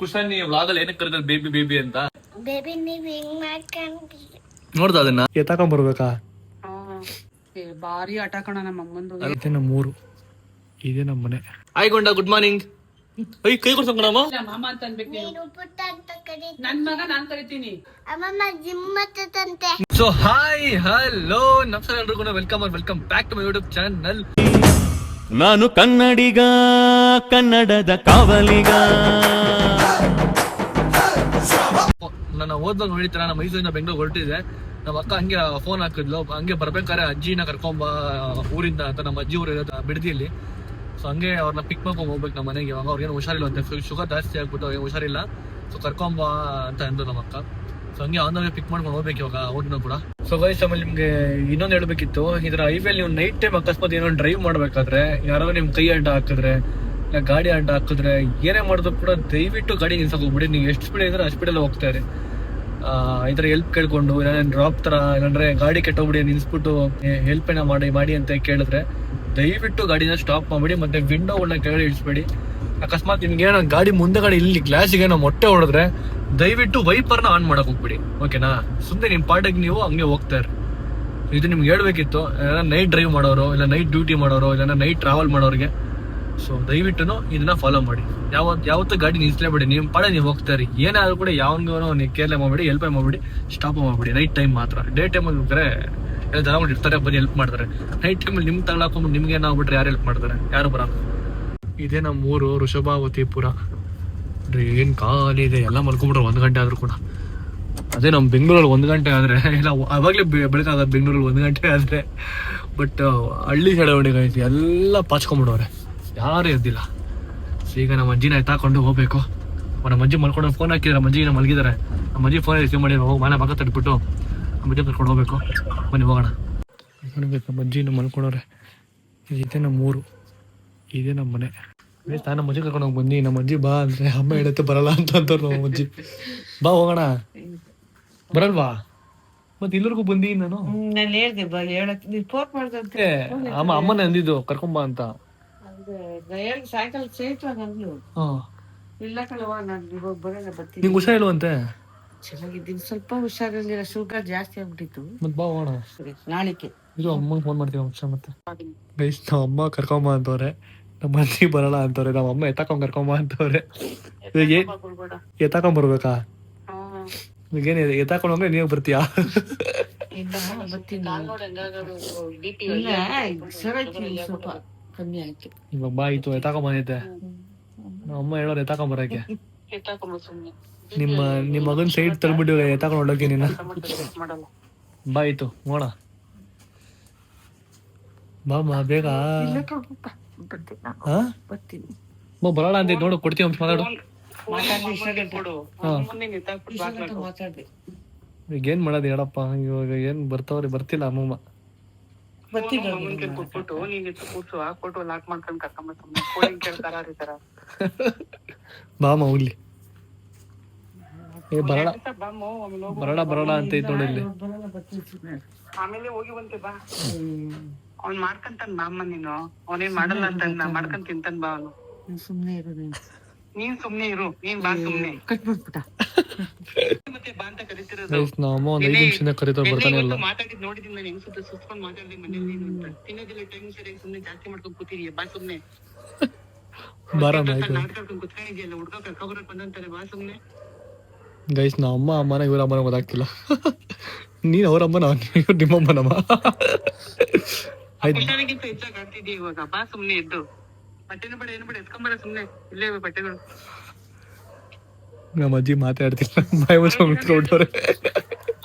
ಕುಶಾನಿ ವ್ಲಾಗಲ್ಲಿ ಏನಕ್ಕೆ ಕರೆದ್ರೆ ಬೇಬಿ ಬೇಬಿ ಅಂತ ಬೇಬಿ ನೀವ್ ಹಿಂಗ್ ಮಾಡ್ಕೊಂಡ್ರಿ ನೋಡ್ದ ಅದನ್ನ ಎತ್ತಾಕೊಂಡ್ ಬರ್ಬೇಕಾ? ಭಾರಿ ಆಟ ಕಣ ನಮ್ಮ ಅಮ್ಮಂದು. ಅದೇ ನಮ್ಮೂರು, ಇದೇ ನಮ್ಮ ಮನೆ. ಆಯ್ಕೊಂಡ ಗುಡ್ ಮಾರ್ನಿಂಗ್. ಕೈ ಕೊಡ್ಸಂಕಣಮ್ಮ ಮಾಮ ಅಂತ ಅನ್ಬೇಕು ನೀನು. ನೀನು ಪುಟ್ಟ ಅಂತ ಕರೀತೀನಿ. ನನ್ ಮಗ ನಾನ್ ಕರಿತೀನಿ. ಅಮ್ಮಮ್ಮ ಜಿಮ್ ಹತ್ತದಂತೆ. ಸೊ ಹಾಯ್ ಹಲೋ ನಮಸ್ಕಾರ ಎಲ್ರಿಗೂ, welcome back to my YouTube channel. ನಾನು ಕನ್ನಡಿಗ, ಕನ್ನಡದ ಕಾವಲಿಗ. ನನ್ನ ಓದ್ದಾಗ ನೋಡಿತರ ನಾನು ಮೈಸೂರಿನ ಬೆಂಗಳೂರು ಹೊರಟಿದೆ. ನಮ್ಮ ಅಕ್ಕ ಹಂಗೆ ಫೋನ್ ಹಾಕಿದ್ಲು, ಹಂಗೆ ಬರ್ಬೇಕಾದ್ರೆ ಅಜ್ಜಿನ ಕರ್ಕೊಂಬ ಊರಿಂದ ಅಂತ. ನಮ್ಮ ಅಜ್ಜಿ ಊರು ಇರೋದು ಬಿಡದಿಯಲ್ಲಿ. ಸೊ ಹಂಗೆ ಅವ್ರನ್ನ ಪಿಕ್ ಮಾಡ್ಕೊಂಡ್ ಹೋಗ್ಬೇಕು ನಮ್ಮ ಮನೆಗೆ. ಇವಾಗ ಅವ್ರಿಗೇನು ಹುಷಾರಿಲ್ಲ ಅಂತ, ಶುಗರ್ ಜಾಸ್ತಿ ಆಗ್ಬಿಟ್ಟು ಅವ್ರಿಗೆ ಹುಷಾರಿಲ್ಲ. ಸೊ ಕರ್ಕೊಂಬ ಅಂತ ಅಂದ್ರು ನಮ್ಮ ಅಕ್ಕ. ಸೊ ಹಂಗೆ ಅವನ ಪಿಕ್ ಮಾಡ್ಕೊಂಡು ಹೋಗ್ಬೇಕು ಇವಾಗ ಅವ್ರನ್ನ ಕೂಡ. ಸೊ ಗೈಸ್ ಆಮೇಲೆ ನಿಮ್ಗೆ ಇನ್ನೊಂದು ಹೇಳ್ಬೇಕಿತ್ತು, ಇದ್ರ ಹೈವೇಲಿ ನೀವು ನೈಟ್ ಟೈಮ್ ಅಕಸ್ಮಾತ್ ಏನೋ ಡ್ರೈವ್ ಮಾಡ್ಬೇಕಾದ್ರೆ ಯಾರೋ ನಿಮ್ ಕೈ ಅಡ್ಡ ಹಾಕಿದ್ರೆ ಇಲ್ಲ ಗಾಡಿ ಅಡ್ಡ ಹಾಕಿದ್ರೆ ಏನೇ ಮಾಡಿದ್ರು ಕೂಡ ದಯವಿಟ್ಟು ಗಾಡಿ ನಿಲ್ಸಕ್ ಹೋಗ್ಬಿಡಿ. ನೀವು ಎಷ್ಟು ಸ್ಪೀಡ್ ಇದ್ರೆ ಅಷ್ಟು ಸ್ಪೀಡಲ್ಲಿ ಹೋಗ್ತಾ ಇರಿ. ಈ ಥರ ಹೆಲ್ಪ್ ಕೇಳ್ಕೊಂಡು ಇಲ್ಲ ಡ್ರಾಪ್ ತರ ಇಲ್ಲಾಂದ್ರೆ ಗಾಡಿ ಕೆಟ್ಟೋಗ್ಬಿಡಿ ನಿಲ್ಸ್ಬಿಟ್ಟು ಹೆಲ್ಪ್ ಏನೋ ಮಾಡಿ ಅಂತ ಕೇಳಿದ್ರೆ ದಯವಿಟ್ಟು ಗಾಡಿನ ಸ್ಟಾಪ್ ಮಾಡ್ಬಿಡಿ. ಮತ್ತೆ ವಿಂಡೋಗಳನ್ನ ಕೆಳಗಡೆ ಇಳಿಸ್ಬೇಡಿ. ಅಕಸ್ಮಾತ್ ನಿಮ್ಗೆ ಏನೋ ಗಾಡಿ ಮುಂದೆಗಡೆ ಇಲ್ಲಿ ಗ್ಲಾಸಿಗೆ ಏನೋ ಮೊಟ್ಟೆ ಹೊಡೆದ್ರೆ ದಯವಿಟ್ಟು ವೈಪರ್ನ ಆನ್ ಮಾಡಕ್ ಹೋಗ್ಬಿಡಿ, ಓಕೆನಾ? ಸುಮ್ಮನೆ ನಿಮ್ಮ ಪಾರ್ಟಿಗೆ ನೀವು ಹಂಗೆ ಹೋಗ್ತಾ ಇರಿ. ಇದು ನಿಮ್ಗೆ ಹೇಳ್ಬೇಕಿತ್ತು, ನೈಟ್ ಡ್ರೈವ್ ಮಾಡೋರು ಇಲ್ಲ ನೈಟ್ ಡ್ಯೂಟಿ ಮಾಡೋರು ಇಲ್ಲ ನೈಟ್ ಟ್ರಾವೆಲ್ ಮಾಡೋರಿಗೆ. ಸೊ ದಯವಿಟ್ಟು ಇದನ್ನ ಫಾಲೋ ಮಾಡಿ. ಯಾವತ್ತೂ ಗಾಡಿ ನಿಲ್ಸಲೇಬೇಡಿ, ನಿಮ್ಮ ಪಾಡೆ ನೀವು ಹೋಗ್ತಾ ಇರಿ. ಏನಾದ್ರು ಕೂಡ ಯಾವನ್ಗೂ ನೀವು ಕೇರ್ಲೆ ಮಾಡ್ಬೇಡಿ, ಹೆಲ್ಪ್ ಮಾಡ್ಬೇಡಿ, ಸ್ಟಾಪ್ ಮಾಡ್ಬೇಡಿ. ನೈಟ್ ಟೈಮ್ ಮಾತ್ರ. ಡೇ ಟೈಮಲ್ಲಿ ಹೋಗ್ರೆ ಎಲ್ಲ ಜನ ಇರ್ತಾರೆ, ಬಂದು ಹೆಲ್ಪ್ ಮಾಡ್ತಾರೆ. ನೈಟ್ ಟೈಮಲ್ಲಿ ನಿಮ್ಗೆ ತಗೊಳಕೊಂಡು ನಿಮ್ಗೆ ಏನಾಗ್ಬಿಟ್ರೆ ಯಾರು ಹೆಲ್ಪ್ ಮಾಡ್ತಾರೆ? ಯಾರು ಬರಲ್ಲ. ಇದೇ ನಮ್ಮ ಊರು ಋಷಭಾವತಿಪುರ. ಏನ್ ಕಾಲಿದೆ, ಎಲ್ಲ ಮಲ್ಕೊಂಡ್ಬಿಟ್ರೆ 1 ಗಂಟೆ ಆದ್ರೂ ಕೂಡ. ಅದೇ ನಮ್ಮ ಬೆಂಗಳೂರಲ್ಲಿ 1 ಗಂಟೆ ಆದ್ರೆ ಇಲ್ಲ ಅವಾಗಲೇ ಬೆಳಕಾಗ ಬೆಂಗಳೂರಲ್ಲಿ 1 ಗಂಟೆ ಆದ್ರೆ. ಬಟ್ ಹಳ್ಳಿ ಸೈಡ್ ಐತಿ, ಎಲ್ಲ ಪಾಚ್ಕೊಂಡ್ಬಿಡವ್ರೆ, ಯಾರು ಎದ್ದಿಲ್ಲ. ಈಗ ನಮ್ಮ ಅಜ್ಜಿನ ಎತ್ತಾಕೊಂಡು ಹೋಗ್ಬೇಕು. ನಮ್ಮ ಅಜ್ಜಿ ಮಲ್ಕೊಂಡು ಫೋನ್ ಹಾಕಿದ್ರೆ ನಮ್ಮ ಅಜ್ಜಿನ ಮಲಗಿದ್ದಾರೆ. ನಮ್ಮ ಅಜ್ಜಿ ಫೋನ್ ರಿಸೀವ್ ಮಾಡಿ ಹೋಗಿ ಮನೆ ಪಕ್ಕ ತಟ್ಬಿಟ್ಟು ನಮ್ಮ ಅಜ್ಜಿ ಕರ್ಕೊಂಡು ಹೋಗ್ಬೇಕು. ಬನ್ನಿ ಹೋಗೋಣ. ನೋಡ್ಬೇಕು, ನಮ್ಮ ಅಜ್ಜಿನ ಮಲ್ಕೊಂಡವ್ರೆ. ಇದೇ ನಮ್ಮ ಊರು, ಇದೇ ನಮ್ಮ ಮನೆ. ನಾನು ನಮ್ಮ ಅಜ್ಜಿ ಕರ್ಕೊಂಡು ಹೋಗಿ ಬನ್ನಿ. ನಮ್ಮ ಅಜ್ಜಿ ಬಾ ಅಂದ್ರೆ ಅಮ್ಮ ಹೇಳುತ್ತೆ ಬರಲ್ಲ ಅಂತ ನಮ್ಮ ಅಜ್ಜಿ. ಬಾ ಹೋಗೋಣ. ಬರಲ್ವಾ? ಮತ್ತೆ ಇಲ್ಲರಿಗೂ ಬಂದಿ ನಾನು. ನಾನು ಹೇಳ್ದೆ ಫೋನ್ ಮಾಡ್ದಂತೆ. ಅಮ್ಮನ ಅಂದಿದ್ದು ಕರ್ಕೊಂಬ ಅಂತ. ಸಾಯಂಕಾಲ ಸೇರ್ತಾಗ ಅಂದ್ಲು. ಇಲ್ಲ ಕಣವ, ನಾನು ಇವಾಗ ಬರೋಣ, ಬರ್ತೀನಿ. ನಿಂಗೆ ಹುಷಾರಿಲ್ವಂತೆ? ಚೆನ್ನಾಗಿದ್ದೀನಿ, ಸ್ವಲ್ಪ ಹುಷಾರಿಲ್ಲ, ಶುಗರ್ ಜಾಸ್ತಿ ಆಗ್ಬಿಟ್ಟಿತ್ತು. ಮತ್ತೆ ಬಾ ಹೋಗೋಣ. ನಾಳಿಕೆ ಇದು ಅಮ್ಮಂಗೆ ಫೋನ್ ಮಾಡ್ತೀವಿ ಒಂದ್ಸಲ. ಮತ್ತೆ ಗೈಸ್, ನಮ್ಮ ಅಮ್ಮ ಕರ್ಕೊಂಬ ಅಂತವ್ರೆ, ನಮ್ಮ ಅಜ್ಜಿ ಬರಲ್ಲ ಅಂತವ್ರೆ, ನಮ್ಮ ಅಮ್ಮ ಎತ್ತಾಕೊಂಡ್ ಕರ್ಕೊಂಬ ಅಂತವ್ರೆ. ಎತ್ತಾಕೊಂಡ್ ಬರ್ಬೇಕಾ? ಈಗೇನು ಎತ್ತಾಕೊಂಡ್ ಹೋಗ್ರೆ ನೀವು ಬರ್ತೀಯಾ? ಸ್ವಲ್ಪ ಕಮ್ಮಿ ಆಯ್ತು. ಇವಾಗ ಬಾ ಆಯ್ತು, ಎತ್ತಾಕೊಂಡ್ ಬಂದೈತೆ. ನಮ್ಮ ಅಮ್ಮ ಹೇಳೋರು ಎತ್ತಾಕೊಂಡ್ ಬರಕ್ಕೆ. ನಿಮ್ಮ ಮಗನ್ ಸೈಡ್ ತಳ್ಬಿಟ್ಟು ಎತ್ತಾಕೊಂಡ್ ಹೊಡೋಕೆ ನೀನು. ಬಾ ಆಯ್ತು ಹೋಗೋಣ. ಬಾ ಬೇಗ. ಬರೋಣ ಅಂತ ನೋಡು, ಕೊಡ್ತೀವಿ ಅಂತ ಮಾತಾಡು. ಈಗ ಏನ್ ಮಾಡೋದು ಹೇಳಪ್ಪ, ಇವಾಗ ಏನ್ ಬರ್ತಿಲ್ಲ ಅಮ್ಮಮ್ಮ. ಬಾಮ ಹೋಗ್ಲಿ. ಬರೋಣ ಅಂತ ಐತ್ ನೋಡಿ ಇಲ್ಲಿ. ಆಮೇಲೆ ಹೋಗಿ ಬಂತೆ ಬಾ. ಅವ್ನ್ ಮಾಡ್ಕಂತಾನ ಬಾಮ್ಮ, ನೀನು ಅವನೇನ್ ಮಾಡಲ್ಲ ಅಂತ ಮಾಡ್ಕೊಂಡ್ ತಿಂತಾನ ಬಾ. ಅವನು ಸುಮ್ನೆ ಇರು, ನೀನ್ ಸುಮ್ನೆ ಇರು, ನೀನ್ ಬಾ ಸುಮ್ನೆ. ಕಟ್ಬಿಟ್ಬಿಟ್ಟ ಮತ್ತೆ ಬಾ ಅಂತ ಕರಿತಿರೋದು. ನಮ್ಮ 5 ನಿಮಿಷದಿಂದ ಕರಿತಾ ಬರ್ತಾನೆ ಇಲ್ಲ. ಮಾತಾಡಿದ್ ನೋಡಿದ್ದೀನಿ ನಾನು, ಹೆಂಗ್ ಸುತ್ಕೊಂಡ್ ಮಾತಾಡ್ಲಿ ಮನೇಲಿ ಅಂತ. ತಿನ್ನೋದಿಲ್ಲ ಟೈಮ್ ಸರಿ, ಸುಮ್ನೆ ಜಾಸ್ತಿ ಮಾಡ್ಕೊಂಡ್ ಕೂತಿದೀಯ, ಬಾ ಸುಮ್ನೆ. ಕುತ್ಕೊಂಡಿದ್ಯಲ್ಲ, ಹುಡ್ಕ ಕರ್ಕೊಬರಕ್ ಬಂದಂತಾರೆ, ಬಾ ಸುಮ್ನೆ. ಗೈಸ್, ನಮ್ಮ ಅಮ್ಮನ ಇವ್ರ ಅಮ್ಮನ ಗೊತ್ತಾಗ್ತಿಲ್ಲ. ನೀನ್ ಅವ್ರ ಅಮ್ಮನ, ನಿಮ್ಮಮ್ಮನಮ್ಮ. ಹುಷಾರಿಗಿಂತ ಹೆಚ್ಚಾಗಿ ಆಗ್ತಿದ್ಯಾ ಇವಾಗ, ಬಾ ಸುಮ್ನೆ ಎದ್ದು. ಬಟ್ಟೆನೂ ಬೇಡ ಏನು ಬೇಡ, ಎತ್ಕೊಂಬರ ಸುಮ್ನೆ, ಇಲ್ಲೇ ಬಟ್ಟೆಗಳು. ನಮ್ಮ ಅಜ್ಜಿ ಮಾತಾಡ್ತಿಲ್ಲ, ಬಾಯಿ ಮುಚ್ಕೊಂಡ್ಬಿಟ್ರೆ.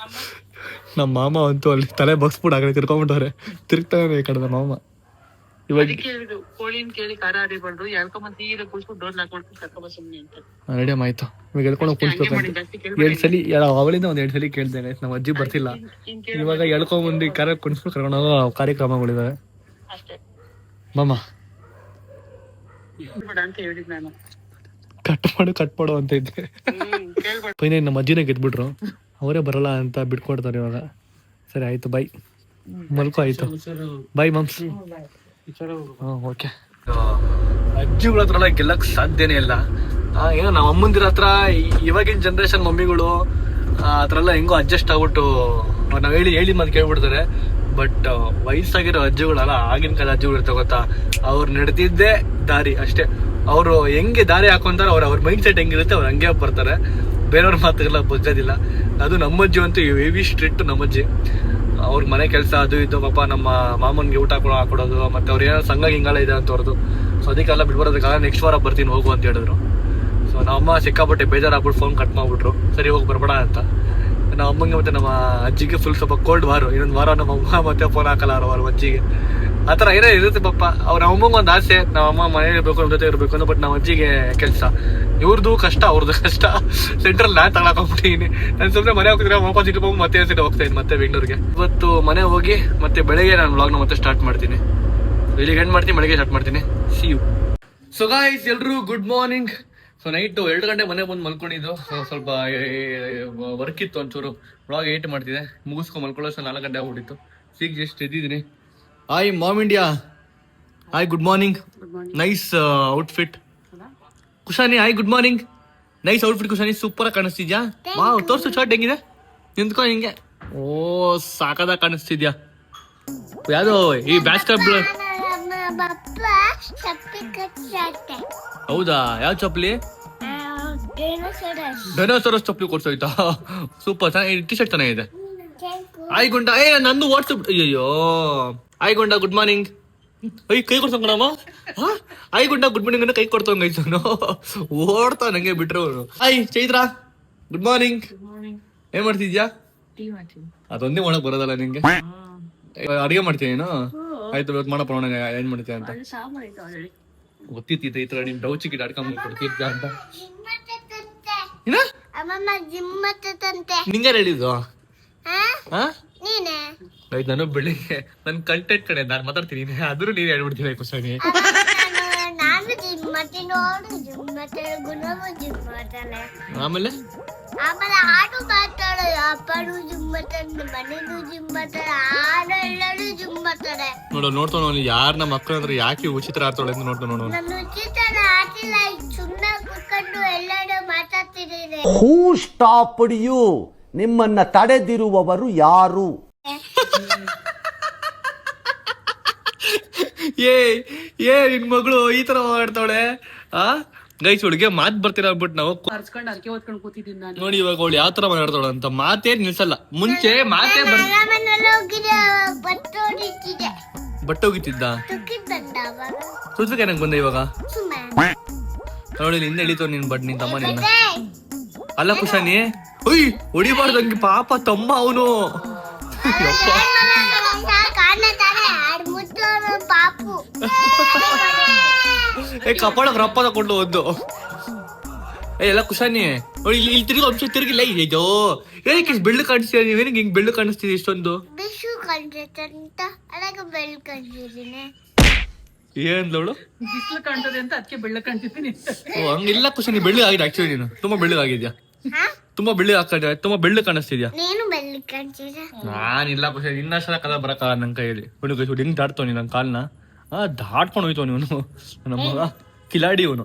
ನಮ್ಮ ಮಾಮ ಅಂತೂ ಅಲ್ಲಿ ತಲೆ ಬಗ್ಸ್ಬಿಟ್ಟು ಆಗಲಿ ತಿರ್ಕೊಂಡ್ಬಿಟ್ಟವ್ರೆ. ತಿರ್ಗ್ತಾನೆ ಈ ಕಡೆ ನಮ್ಮ ಮಾಮ. ಇವಾಗ ಕೋಳಿನ ಕೇಳಿ ಖಾರ ಹರಿಬಾರ್ದು, ಎಳ್ಕೊಂಬಂದ್ ಸೀರೆ ಕುಳ್ಸ್ಬಿಟ್ಟು ಡೋರ್ ಹಾಕೊಂಡ್ಬಿಟ್ಟು ಕರ್ಕೊಂಬ ಸುಮ್ನೆ ಅಂತ. ರೆಡಿ ಆಯ್ತು. ಇವಾಗ ಎಳ್ಕೊಂಡು ಕುಳಿಸ್ಬೇಕಂತ 2 ಸಲ, ಅವಳಿಂದ 1 2 ಸಲ ಕೇಳ್ದೆ. ನಮ್ಮ ಅಜ್ಜಿ ಬರ್ತಿಲ್ಲ. ಇವಾಗ ಎಳ್ಕೊಂಬಂದು ಕರ ಕುಣಿಸ್ಬಿಟ್ಟು ಕರ್ಕೊಂಡು ಹೋಗೋ ಕಾರ್ಯಕ್ರಮಗಳಿದಾವೆ. ಮಾಮ ಅಂತ ಹೇಳಿದ್ ನಾನು. ಕಟ್ ಮಾಡು ಅಂತ ಇದ್ದೆ. ಫೈನಲ್ ನಮ್ಮ ಅಜ್ಜಿನ ಗೆದ್ಬಿಟ್ರು, ಅವರೇ ಬರಲ್ಲ ಅಂತ ಬಿಟ್ಕೊಡ್ತಾರೆ ಇವಾಗ. ಸರಿ ಆಯ್ತು, ಬೈ, ಮಲ್ಕೋ. ಆಯ್ತು, ಬೈ ಮಮ್ಸ್. ಓಕೆ. ಅಜ್ಜಿಗಳ ಹತ್ರ ಗೆಲ್ಲಕ್ ಸಾಧ್ಯನೇ ಇಲ್ಲ. ಏನೋ ನಮ್ಮ ಅಮ್ಮಂದಿರ ಹತ್ರ ಇವಾಗಿನ ಜನ್ರೇಷನ್ ಮಮ್ಮಿಗಳು ಆ ಥರ ಎಲ್ಲ ಹೆಂಗೋ ಅಡ್ಜಸ್ಟ್ ಆಗ್ಬಿಟ್ಟು ನಾವ್ ಹೇಳಿ ಮತ್ತೆ ಕೇಳ್ಬಿಡ್ತಾರೆ. ಬಟ್ ವಯಸ್ಸಾಗಿರೋ ಅಜ್ಜಿಗಳಲ್ಲ, ಆಗಿನ ಕಾಲ ಅಜ್ಜಿಗಳು ಇರ್ತಾರೆ ಗೊತ್ತಾ, ಅವ್ರು ನಡೆದಿದ್ದೇ ದಾರಿ ಅಷ್ಟೇ. ಅವರು ಹೆಂಗೆ ದಾರಿ ಹಾಕೊಂತಾರೆ, ಅವ್ರ ಮೈಂಡ್ ಸೆಟ್ ಹೆಂಗಿರುತ್ತೆ ಅವ್ರು ಹಂಗೆ ಬರ್ತಾರೆ, ಬೇರೆಯವ್ರ ಮಾತುಗೆಲ್ಲ ಬಗ್ಗೋದಿಲ್ಲ. ಅದು ನಮ್ಮಜ್ಜಿ ಅಂತೂ ಹೆವಿ ಸ್ಟ್ರಿಕ್ಟ್. ನಮ್ಮಜ್ಜಿ ಅವ್ರ ಮನೆ ಕೆಲಸ ಅದು ಇದು ಪಾಪ ನಮ್ಮ ಮಾಮನ್ಗೆ ಊಟ ಹಾಕೊಡೋದು, ಮತ್ತೆ ಅವ್ರು ಏನೋ ಸಂಘ ಹಿಂಗಾಲ ಇದೆ ಅಂತ ಅವ್ರದ್ದು. ಸೊ ಅದಕ್ಕೆಲ್ಲ ಬಿಡ್ಬರೋದಕ್ಕಾಗ ನೆಕ್ಸ್ಟ್ ವಾರ ಬರ್ತೀನಿ ಹೋಗು ಅಂತ ಹೇಳಿದ್ರು. ಸೊ ನಮ್ಮಮ್ಮ ಸಿಕ್ಕಾಪಟ್ಟೆ ಬೇಜಾರಾಗ್ಬಿಟ್ಟು ಫೋನ್ ಕಟ್ ಮಾಡ್ಬಿಟ್ರು, ಸರಿ ಹೋಗಿ ಬರ್ಬೇಡ ಅಂತ. ನಮ್ಮ ಅಮ್ಮಂಗೆ ಮತ್ತೆ ನಮ್ಮ ಅಜ್ಜಿಗೆ ಫುಲ್ ಸ್ವಲ್ಪ ಕೋಲ್ಡ್ ವಾರ, ಇನ್ನೊಂದು ವಾರ ನಮ್ಮ ಅಮ್ಮ ಮತ್ತೆ ಫೋನ್ ಹಾಕಲ್ಲ ಅವ್ರ ಅಜ್ಜಿಗೆ. ಆ ಥರ ಏನೋ ಇರುತ್ತೆ ಪಾಪ. ಅವ್ರ ಅಮ್ಮಂಗೆ ಒಂದು ಆಸೆ, ನಮ್ಮ ಅಮ್ಮ ಮನೆ ಇರಬೇಕು, ನಮ್ಮ ಜೊತೆ ಇರಬೇಕು ಅಂತ. ಬಟ್ ನಮ್ಮ ಅಜ್ಜಿಗೆ ಕೆಲಸ, ಇವ್ರದ್ದು ಕಷ್ಟ, ಅವ್ರದ್ದು ಕಷ್ಟ. ಸೆಂಟ್ರಲ್ ನಾನು ತಗೊಳಕೊಂಡ್ಬಿಟ್ಟಿನಿ. ನಾನು ಸುಮ್ಮನೆ ಮನೆ ಹೋಗಿದ್ರೆ ವಾಪಸ್ ಇಟ್ಕೊಂಡು ಮತ್ತೆ ಸೀಟ್ ಹೋಗ್ತಾ ಇದ್ದೀನಿ ಮತ್ತೆ ಬೆಂಗಳೂರಿಗೆ. ಇವತ್ತು ಮನೆ ಹೋಗಿ ಮತ್ತೆ ಬೆಳಗ್ಗೆ ನಾನು ವ್ಲಾಗ್ನ ಮತ್ತೆ ಸ್ಟಾರ್ಟ್ ಮಾಡ್ತೀನಿ. ಇಲ್ಲಿಗೆ ಎಂಡ್ ಮಾಡ್ತೀನಿ, ಬೆಳಗ್ಗೆ ಸ್ಟಾರ್ಟ್ ಮಾಡ್ತೀನಿ. See you. ಸೊ ಗಾಯ್ಸ್, ಎಲ್ರು ಗುಡ್ ಮಾರ್ನಿಂಗ್. ಸೊ ನೈಟ್ 2 ಗಂಟೆ ಮನೆ ಬಂದು ಮಲ್ಕೊಂಡಿದ್ದು. ಸ್ವಲ್ಪ ವರ್ಕ್ ಇತ್ತು ಒಂಚೂರು, ವ್ಲಾಗ್ 8 ಮಾಡ್ತಿದ್ದೆ, ಮುಗಿಸ್ಕೊಂಡು ಮಲ್ಕೊಳ್ಳೋ 4 ಗಂಟೆ ಆಗ್ಬಿಟ್ಟಿತ್ತು. ಸಿಗ್ ಜಸ್ಟ್ ಎದ್ದಿದ್ದೀನಿ. Hi mom India, hi good morning. Nice outfit Kushani. Hi good morning. Nice outfit Kushani, super ಆಗಿ ಕಾಣಿಸ್ತಿದ್ಯಾ. ವಾವ್, ತೋರ್ಸು ಶರ್ಟ್ ಹೆಂಗಿದೆ, ನಿಂತ್ಕೊ ಹಿಂಗೆ. ಓ ಸಾಕಾದಾಗ ಕಾಣಿಸ್ತಿದ್ಯಾ. ಯಾವ್ದು ಈ ಬ್ಯಾಚ್ ಕ್ಲಬ್? ಹೌದಾ, ಯಾವ ಚಪ್ಪಲಿ? ಡೈನೋಸರಸ್ ಚಪ್ಪಲಿ ಕೊಡ್ಸೋಯ್ತಾ? ಸೂಪರ್, ಚೆನ್ನಾಗಿ ಟಿ ಶರ್ಟ್ ಚೆನ್ನಾಗಿದೆ. ಆಯ್ ಗುಂಡ, ನಂದು ವಾಟ್ಸಪ್. ಅಯ್ಯೋ ಆಯ್ ಗುಂಡ ಗುಡ್ ಮಾರ್ನಿಂಗ್. ಕೈ ಕೊಡ್ಸೋಣ. ಆಯ್ ಗುಂಡ ಗುಡ್ ಮಾರ್ನಿಂಗ್ ಅನ್ನ ಕೈ ಕೊಡ್ತಂಗೈತವನು, ಓಡ್ತಾ ನಂಗೆ ಬಿಟ್ರೆ ಅವನು. ಆಯ್ ಚೈತ್ರ ಗುಡ್ ಮಾರ್ನಿಂಗ್. ಏನ್ ಮಾಡ್ತಿದ್ಯಾ? ಅದೊಂದೇ ಮಾಡಕ್ ಬರೋದಲ್ಲ ನಿಂಗೆ? ಅಡಿಗೆ ಮಾಡ್ತೀನಿ ನೀನು? ಆಯ್ತು, ಇವತ್ತು ಮಾಡಪ್ಪ ನೋಡೋಣ ಏನ್ ಮಾಡ್ತೀಯ ಅಂತ. ಗೊತ್ತಿತ್ತು ಈ ತರ ನಿಮ್ ಡೌಚಿ ಗಿಡ ಆಡ್ಕೊಂಡ್ ಕೊಡ್ತಿದ್ದ ಅಂತ. ನಿಂಗೆ ಹೇಳಿದ್ದು ಆಯ್ತು. ನಾನು ಬೆಳಿಗ್ಗೆ ನನ್ ಕಂಟೆಂಟ್ ಕಡೆ ನಾನು ಮಾತಾಡ್ತೀನಿ, ಆದ್ರೂ ನೀನ್ ಹೇಳ್ಬಿಡ್ತೀನಿ ಕುಶಾನಿ. ಆಮೇಲೆ ಆಟು ಮಾತಾಡೋದು, ಅಪ್ಪನು ಜಿಮ್ ಮಾಡ್ತಾನೆ, ಮನೇನು ಜಿಮ್ ಮಾಡ್ತಾನೆ, ಆನೆಲ್ಲರೂ ಜಿಮ್ ಮಾಡ್ತಾರೆ. ನೋಡ್ತಾವ ಯಾರ ನಮ್ಮ ಮಕ್ಕಳ ಅಂದ್ರೆ ಯಾಕೆ ಉಚಿತ ಆಡ್ತಾಳೆ ಅಂತ ನೋಡ್ತಾ ನೋಡು. ನಾನು ಉಚಿತ ಆಟಿಲ್ಲ, ಸುಮ್ಮನೆ ಕುತ್ಕೊಂಡು ಎಲ್ಲರೂ ಮಾತಾಡ್ತಿದ್ದೀನಿ. ಹೂ ಸ್ಟಾಪ್ಡ್ ಯು? ನಿಮ್ಮನ್ನ ತಡೆದಿರುವವರು ಯಾರು? ನಿನ್ ಮಗಳು ಈ ತರ ಆಡ್ತಾವಳೆ. ಗೈಸ್, ಹುಡುಗೆ ಮಾತ್ ಬರ್ತೀರ ಅಂದ್ಬಿಟ್ಟು ನಾವು ನೋಡಿ ಇವಾಗ ಅವಳು ಯಾವ ತರ ಮಾತಾಡ್ತಾಳ ಅಂತ. ಮಾತೇ ನಿಲ್ಸಲ್ಲ. ಮುಂಚೆ ಮಾತೇ ಬಟ್ಟೆ ಹೋಗಿತ್ತಿದ್ದ ಸುತ್ತಕ್ಕೆ ನಂಗೆ ಬಂದೆ ಇವಾಗ ನೋಡಿ. ಹಿಂದೆ ಎಳಿತಾವ ನಿನ್ ಬಟ್ ನಿನ್ ತಮ್ಮ ನಿನ್ನ. ಅಲ್ಲ ಕುಶಾನಿ, ಹೊಡಿಬಾರ್ದು ಹಂಗೆ, ಪಾಪ ತಮ್ಮ ಅವನು. ಕಪಾಳಕ್ಕೆ ರಪ್ಪ ತಗೊಂಡು ಒಂದು ಎಲ್ಲ ಕುಶಾನಿ. ಇಲ್ಲಿ ತಿರುಗಿ ಅಂಶ ತಿರುಗಿಲ್ಲ. ಇದೋ ಏನಕ್ಕೆ ಬೆಳ್ಳು ಕಾಣಿಸ್ತೀರ ನೀವೇನಕ್ಕೆ ಹಿಂಗ್ ಬೆಳ್ಳು ಕಾಣಿಸ್ತೀರಿ ಇಷ್ಟೊಂದು? ಏನ್ದವಳು ಬಿಸಿಲು ಕಾಣ್ತದೆ ಅಂತ ಅದಕ್ಕೆ ಬೆಳ್ಳ ಕಾಣ್ತಿದ್ದೀನಿ. ಹಂಗಿಲ್ಲ ಕುಶಾನಿ, ಬೆಳ್ಳು ಆಗಿದೆ. ಆಕ್ಚುಲಿ ನೀನು ತುಂಬಾ ಬೆಳ್ಳಗಾಗಿದ್ಯಾ, ತುಂಬಾ ಬೆಳ್ಳು ಕಾಣಿಸ್ತಿದ್ಯಾ. ನಾನಿಲ್ಲ ಕುಶಾನಿ, ಇನ್ನಷ್ಟರ ಕದ ಬರಕ ನನ್ ಕೈಯಲ್ಲಿ. ಹಿಂಗ್ ದಾಟ್ತವನಿ ನನ್ ಕಾಲ್ನ, ದಾಟ್ಕೊಂಡು ಹೋಯ್ತವ ಇವನು. ನಮ್ಮ ಮಗ ಕಿಲಾಡಿ ಇವನು.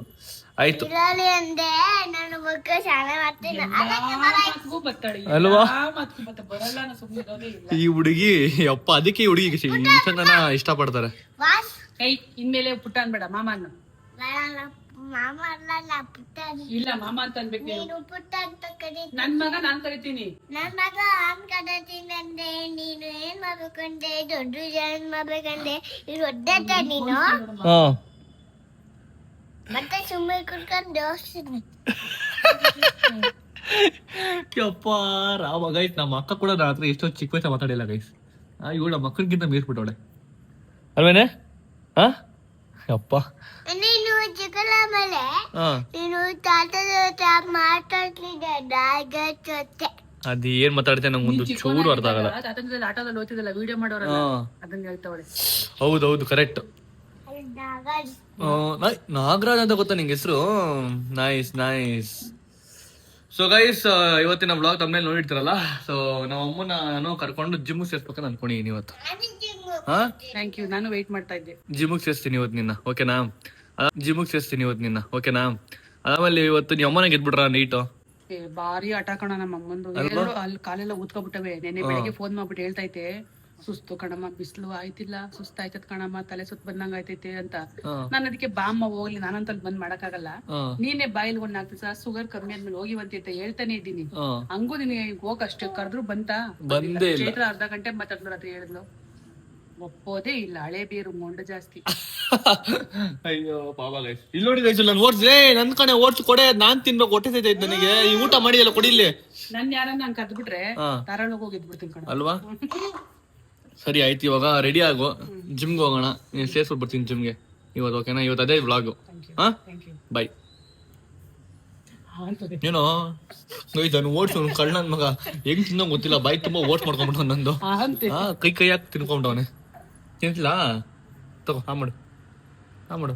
ಆಯ್ತು ಅಲ್ವಾ ಈ ಹುಡುಗಿ? ಅಪ್ಪ ಅದಕ್ಕೆ ಈ ಹುಡುಗಿ ಇಷ್ಟ ಪಡ್ತಾರೆ. ಇನ್ಮೇಲೆ ಪುಟ್ಟ ಅನ್ಬೇಡ, ಮಾಮ ಅನ್ನು. ಇಲ್ಲ ಮಾಮ ಅಂತ ಅನ್ಬೇಕು. ನನ್ ಮಗ ನಾನ್ ಕರಿತೀನಿ. ನನ್ ಮಗ ನಾನ್ ಕರಿತೀನಿ ಅಂದೆ, ನೀನು ಏನ್ ಮಾಡ್ಬೇಕಂದೆ? ದೊಡ್ಡ ಏನ್ ಮಾಡ್ಬೇಕಂದೆ? ಇದು ಒಡ್ಡಾಟ ನೀನು. ಮತ್ತೆ ಸುಮ್ಮನೆ ಕುತ್ಕೊಂಡು ಯೋಚಿಸ್ತೀನಿ. ಯಪ್ಪ ರಾಮ. ಗೈಸ್, ನಮ್ಮ ಅಕ್ಕ ಕೂಡ ನನ್ನ ಹತ್ರ ಎಷ್ಟೋ ಚಿಕ್ಕ ವಯಸ್ಸ ಮಾತಾಡಿಲ್ಲ ಗೈಸ್. ಇವಳು ನಮ್ಮ ಮಕ್ಕಳಿಗಿಂತ ಮೀರ್ಬಿಟ್ಟವಳೆ ಅಲ್ವೇನೆ? ಯಪ್ಪ ನೀನು ಚಿಕ್ಕಲ ಮೇಲೆ ನೀನು ತಾತದ ಮಾತಾಡ್ತಿದ್ದೆ ನಾಗ ಜೊತೆ. ಅದ್ ಏನ್ ಮಾತಾಡ್ತೇನೆ ನಂಗೆ ಒಂದು ಚೂರು ಅರ್ಥ ಆಗಲ್ಲ. ಆಟೋದಲ್ಲಿ ಓದ್ತಿದ್ದಲ್ಲ, ವಿಡಿಯೋ ಮಾಡೋರ ಅದನ್ನ ಹೇಳ್ತಾವಳೆ. ಹೌದೌದು, ಕರೆಕ್ಟ್. ನಾಗರಾಜ್ ಅಂತ ಗೊತ್ತಾ ನಿಂಗೆ ಹೆಸರು? Nice nice. ಸೊ ಗೈಸ್, ಇವತ್ತಿನ ಬ್ಲಾಗ್ ತಮ್ಮನೇಲಿ ನೋಡಿರ್ತಾರಲ್ಲ. ಸೊ ನಮ್ಮ ಅಮ್ಮನ ನಾನು ಕರ್ಕೊಂಡು ಜಿಮ್ ಸೇರ್ಸ್ಬೇಕಂತ ಅನ್ಕೊಂಡಿದ್ದೀನಿ ಇವತ್ತು. ಥ್ಯಾಂಕ್ ಯು, ನಾನು ವೇಟ್ ಮಾಡ್ತಾ ಇದ್ದೆ. ಜಿಮ್ಗೆ ಸೇರಿಸ್ತೀನಿ ಇವತ್ತು ನಿನ್ನ, ಓಕೆನಾ? ಜಿಮ್ಗೆ ಸೇರಿಸ್ತೀನಿ ಇವತ್ತು ನಿನ್ನ, ಓಕೆನಾ? ಆಮೇಲೆ ಇವತ್ತು ನೀವು ಅಮ್ಮನ ಗೆದ್ಬಿಟ್ರ ನೈಟು. ಬಾರಿ ಆಟ ಕಣ ನಮ್ಮ ಅಮ್ಮಂದು. ಅಲ್ಲಿ ಕಾಲೆಲ್ಲ ಊದ್ಕೊಬಿಟ್ಟವೆ. ನೆನ್ನೆ ಬೆಳಿಗ್ಗೆ ಫೋನ್ ಮಾಡ್ಬಿಟ್ಟು ಹೇಳ್ತೈತೆ ಸುಸ್ತು ಕಣಮ್ಮ, ಬಿಸಿಲು ಆಯ್ತಿಲ್ಲ, ಸುಸ್ತಾಯ್ತದ ಕಣಮ್ಮ, ತಲೆ ಸುತ್ತ ಬಂದಂಗ ಆಯ್ತೈತೆ ಅಂತ. ನಾನು ಅದಕ್ಕೆ ಬಾಮ್ಮ ಹೋಗ್ಲಿ, ನಾನಂತ ಬಂದ್ ಮಾಡಕ್ಕಾಗಲ್ಲ, ನೀನೇ ಬಾಯಿಲ್ ಒಂದ್ 4 ದಿವಸ ಶುಗರ್ ಕಮ್ಮಿ ಆದ್ಮೇಲೆ ಹೋಗಿವಂತ ಹೇಳ್ತಾನೆ ಇದ್ದೀನಿ. ಹಂಗೂ ನಿನಗೆ ಹೋಗ್ ಅಷ್ಟೇ ಕರೆದ್ರು ಬಂತಾ? ಚೈತ್ರ ಅರ್ಧ ಗಂಟೆ ಮಾತಾಡಿದ್ರು ಅಂತ ಹೇಳಿದ್ಲು. ಒಪ್ಪೋದೇ ಇಲ್ಲ, ಹಳೆ ಬೀರು ಮೊಂಡ ಜಾಸ್ತಿ. ಅಯ್ಯೋ ಪಾಪ ಗೈಸ್. ಇಲ್ಲಿ ನೋಡಿ ಗೈಸ್, ನಾನು ಓಡ್ಸೇ ನನ್ ಕಡೆ ಓಡ್ಸ್ ಕೊಡೆ, ನಾನ್ ತಿನ್ಬೇಕು, ಹೊಟ್ಟೆ ಸೈತೈತೆ ನನಗೆ. ಈ ಊಟ ಮಾಡಿಯಲ್ಲ ಕೊಡಿಲ್ಲಿ. ನನ್ ಯಾರನ್ನ ನಂಗೆ ಕದ್ಬಿಟ್ರೆ ಧಾರಾಳ ಹೋಗಿದ್ಬಿಡ್ತೀನಿ ಕಣ ಅಲ್ವಾ? ಸರಿ ಆಯ್ತು, ಇವಾಗ ರೆಡಿ ಆಗು, ಜಿಮ್ಗೆ ಹೋಗೋಣ. ನೀನ್ ಸೇರ್ಸ್ಬಿಟ್ಟು ಬರ್ತೀನಿ ಜಿಮ್ಗೆ ಇವತ್ತು, ಓಕೆನಾ? ಇವತ್ತು ಅದೇ ವ್ಲಾಗು. ಹಾ, ಬಾಯ್. ಏನೋ ನಾನು ಓಟ್ಸ್ ಕಳ್ಳ ನನ್ ಮಗ ಹೆಂಗ್ ತಿನ್ನೋ ಗೊತ್ತಿಲ್ಲ, ಬಾಯ್ ತುಂಬಾ ಓಟ್ಸ್ ಮಾಡ್ಕೊಂಡ್ಬಿಟ್ಟು ನಂದು. ಕೈ ಹಾಕಿ ತಿನ್ಕೊಂಡವನೆ. ತಿನ್ಸಿಲ್ಲ ತಗೋ, ಹಾ ಮಾಡು, ಹಾ ಮಾಡು.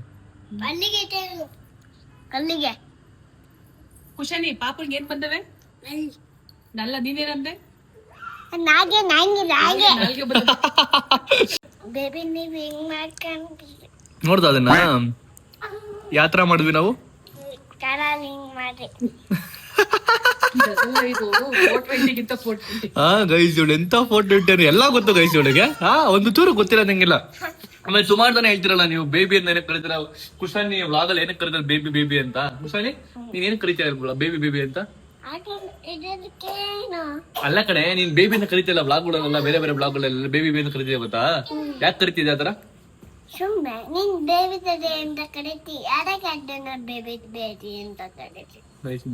ಕಲ್ಲಿಗೆ ಕುಶನಿ ಪಾಪನ್ಗೆ ಏನ್ ಬಂದವೆ? ನಲ್ಲ ನೀನೇನಂದೆ? ನಾಗೆ ಬೇಬಿ ನೀವ್ ಹಿಂಗ್ ಮಾಡ್ಕೊಂಡ್ರಿ ನೋಡ್ದ ಅದನ್ನ ಯಾತ್ರಾ ಮಾಡಿದ್ವಿ ನಾವು. ಹಿಂಗ್ ಮಾಡ್ರಿ. ಹಾ ಗೈಸ್, ಇವಳು ಎಂತ ಫೋಟೋ ಇಟ್ಟೇನು ಎಲ್ಲ ಗೊತ್ತು ಗೈಸ್ ಇವಳಿಗೆ. ಒಂದು ಚೂರು ಗೊತ್ತಿಲ್ಲ ನಂಗಿಲ್ಲ. ಆಮೇಲೆ ಸುಮಾರು ಜನ ಹೇಳ್ತಿರಲ್ಲ ನೀವು ಬೇಬಿ ಅಂತ ಏನಕ್ಕೆ ಕರೀತೀರ. ಕುಶಾನಿ ವ್ಲಾಗಲ್ಲಿ ಏನಕ್ಕೆ ಕರೀತಾರೆ ಬೇಬಿ ಬೇಬಿ ಅಂತ? ಕುಶಾನಿ ನೀನ್ ಏನಕ್ಕೆ ಕರೀತೀರ ಬೇಬಿ ಬೇಬಿ ಅಂತ? ಅಲ್ಲ ಕಡೆ, ನೀನ್ ಬೇಬಿ ಅಂತ ಕರಿತಿಲ್ಲ ವ್ಲಾಗ್ಗಳೆಲ್ಲ, ಬೇರೆ ಬೇರೆ ವ್ಲಾಗ್ಗಳೆಲ್ಲ ಬೇಬಿ ಬೇಬಿ ಅಂತ ಕರಿತೀಯ ಗೊತ್ತಾ? ಯಾಕೆ ಕರಿತಿದ್ದೆ ಆತರ? ಸುಮ್ಮನೆ ನೀನ್ ಬೇಬಿ ತಡೆ ಅಂತ ಕರಿತಿ, ಅದಕ್ಕೆ ಬೇಬಿ ಬೇಬಿ ಅಂತ ಕರಿತಿ.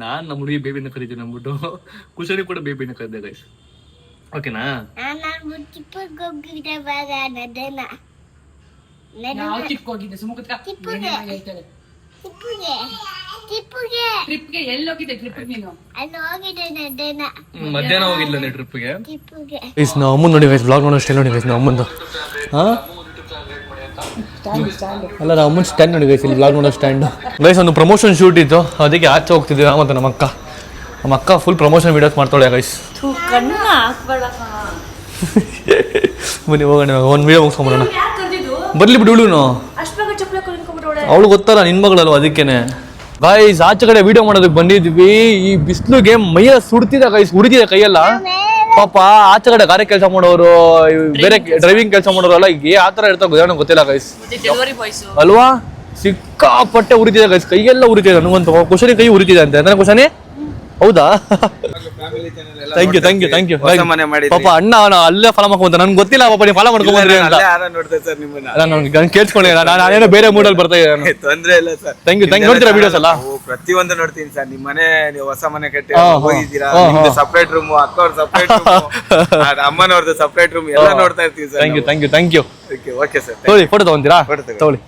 ನಾನ್ ನಮ್ಮ ಹುಡುಗಿ ಬೇಬಿನ ಕರಿತೀನಿ ಅಂದ್ಬಿಟ್ಟು ಕುಶಾನಿ ಕೂಡ ಬೇಬಿನ ಕರೆದೆ ಗೈಸ್, ಓಕೆನಾ? ನಾನು ಟಿಪ್ಪಿಗೆ ಹೋಗಿದ್ದೆ ಬಾಗ ನದೇನ. ಹೋಗಿದ್ದೆ ಸುಮುಖ ಟ್ರಿಪ್ಗೆ ಎಲ್ಲಿ ಹೋಗಿದ್ದೆ? ಟ್ರಿಪ್ಗೆ ನೀನು ಅಲ್ಲಿ ಹೋಗಿದ್ದೆ ನದೇನ. ಮಧ್ಯಾಹ್ನ ಹೋಗಿಲ್ಲ ಟ್ರಿಪ್ಗೆ. ನಾವು ಅಮ್ಮನ್ ನೋಡಿ ಗೈಸ್, ಬ್ಲಾಗ್ ನೋಡೋ ಸ್ಟೈಲ್ ನೋಡಿ ಗೈಸ್ ನಾವು ಅಮ್ಮಂದು. ಅಲ್ಲ, ನಾವು ಅಮ್ಮನ ಸ್ಟ್ಯಾಂಡ್ ನೋಡಿ ಗೈಸ್, ಇಲ್ಲಿ ಬ್ಲಾಗ್ ನೋಡೋ ಸ್ಟ್ಯಾಂಡ್ ಗೈಸ್. ಒಂದು ಪ್ರಮೋಷನ್ ಶೂಟ್ ಇತ್ತು, ಅದಕ್ಕೆ ಆಚೆ ಹೋಗ್ತಿದ್ವಿ ನಾವು ಮತ್ತು ನಮ್ಮ ಅಕ್ಕ ಫುಲ್ ಪ್ರಮೋಷನ್ ವಿಡಿಯೋಸ್ ಮಾಡ್ತಾಳೆ ಗೈಸ್. ಬನ್ನಿ ಹೋಗೋಣ, ಒಂದು ವಿಡಿಯೋ ಮುಗಿಸ್ಕೊಂಬರೋಣ. ಬರ್ಲಿ ಬಿಡು, ಇವಳು ಅವಳು ಗೊತ್ತಲ್ಲ ನಿನ್ ಮಗಳಲ್ವ, ಅದಕ್ಕೇನೆ ಗೈಸ್ ಆಚೆ ಕಡೆ ವಿಡಿಯೋ ಮಾಡೋದಕ್ಕೆ ಬಂದಿದ್ವಿ. ಈ ಬಿಸಿಲಿಗೆ ಮೈಯ ಸುಡ್ತಿದೆ ಗೈಸ್, ಉರಿದಿದೆ ಕೈಯೆಲ್ಲ. ಪಾಪ ಆಚೆ ಕಡೆ ಗಾರೆ ಕೆಲಸ ಮಾಡೋರು, ಬೇರೆ ಡ್ರೈವಿಂಗ್ ಕೆಲಸ ಮಾಡೋರು ಎಲ್ಲ ಈಗ ಆ ತರ ಇರ್ತಾರೆ ಗೊತ್ತಿಲ್ಲ ಗೈಸ್, ಅಲ್ವಾ? ಸಿಕ್ಕಾಪಟ್ಟೆ ಉರಿತಿದೆ ಗೈಸ್, ಕೈಯೆಲ್ಲ ಉರಿತಿದೆ. ನನಗಂತೂ ಕುಶಾನಿ ಕೈ ಉರಿತಿದೆ ಅಂತ. ನನಗೆ ಕುಶಾನಿ ಹೌದಾ? Thank you. ಪಾಪ ಅಣ್ಣ ಅಲ್ಲೇ ಫಾಲೋ ಮಾಡ್ಕೊಂತ, ನನ್ಗೆ ಗೊತ್ತಿಲ್ಲ ಪಾಪ ನೀವು ಫಾಲೋ ಮಾಡ್ಕೊಂಡ್ರಿ ಅಂತ. ನಾನು ಕೇಳ್ಸ್ಕೊಳ್ಳಿ, ನಾನೇನೋ ಬೇರೆ ಮೂಡಲ್ಲಿ ಬರ್ತಾ ಇದ್ದೇನೆ. ತೊಂದ್ರೆ ಇಲ್ಲ ಸರ್. Thank you. ನೋಡ್ತೀರಾ ವಿಡಿಯೋಸ್ ಎಲ್ಲ? ಪ್ರತಿಯೊಂದು ನೋಡ್ತೀನಿ ಸರ್. ನಿಮ್ಮ ಮನೆ ನೀವು ಹೊಸ ಮನೆ ಕಟ್ಟಿ ಹೋಗಿದ್ದೀರಾ, ಸಪರೇಟ್ ರೂಮ್, ಅಕ್ಕವ್ರ ಸಪರೇಟ್ ರೂಮ್, ಅಮ್ಮನವ್ರದ್ದು ಸಪರೇಟ್ ರೂಮ್ ಎಲ್ಲ ನೋಡ್ತಾ ಇರ್ತೀವಿ sir. Thank you. Okay sir, ತಗೊಳ್ಳಿ, ಫೋಟೋ ತಗೊಂತೀರಾ? ತಗೊಳ್ಳಿ.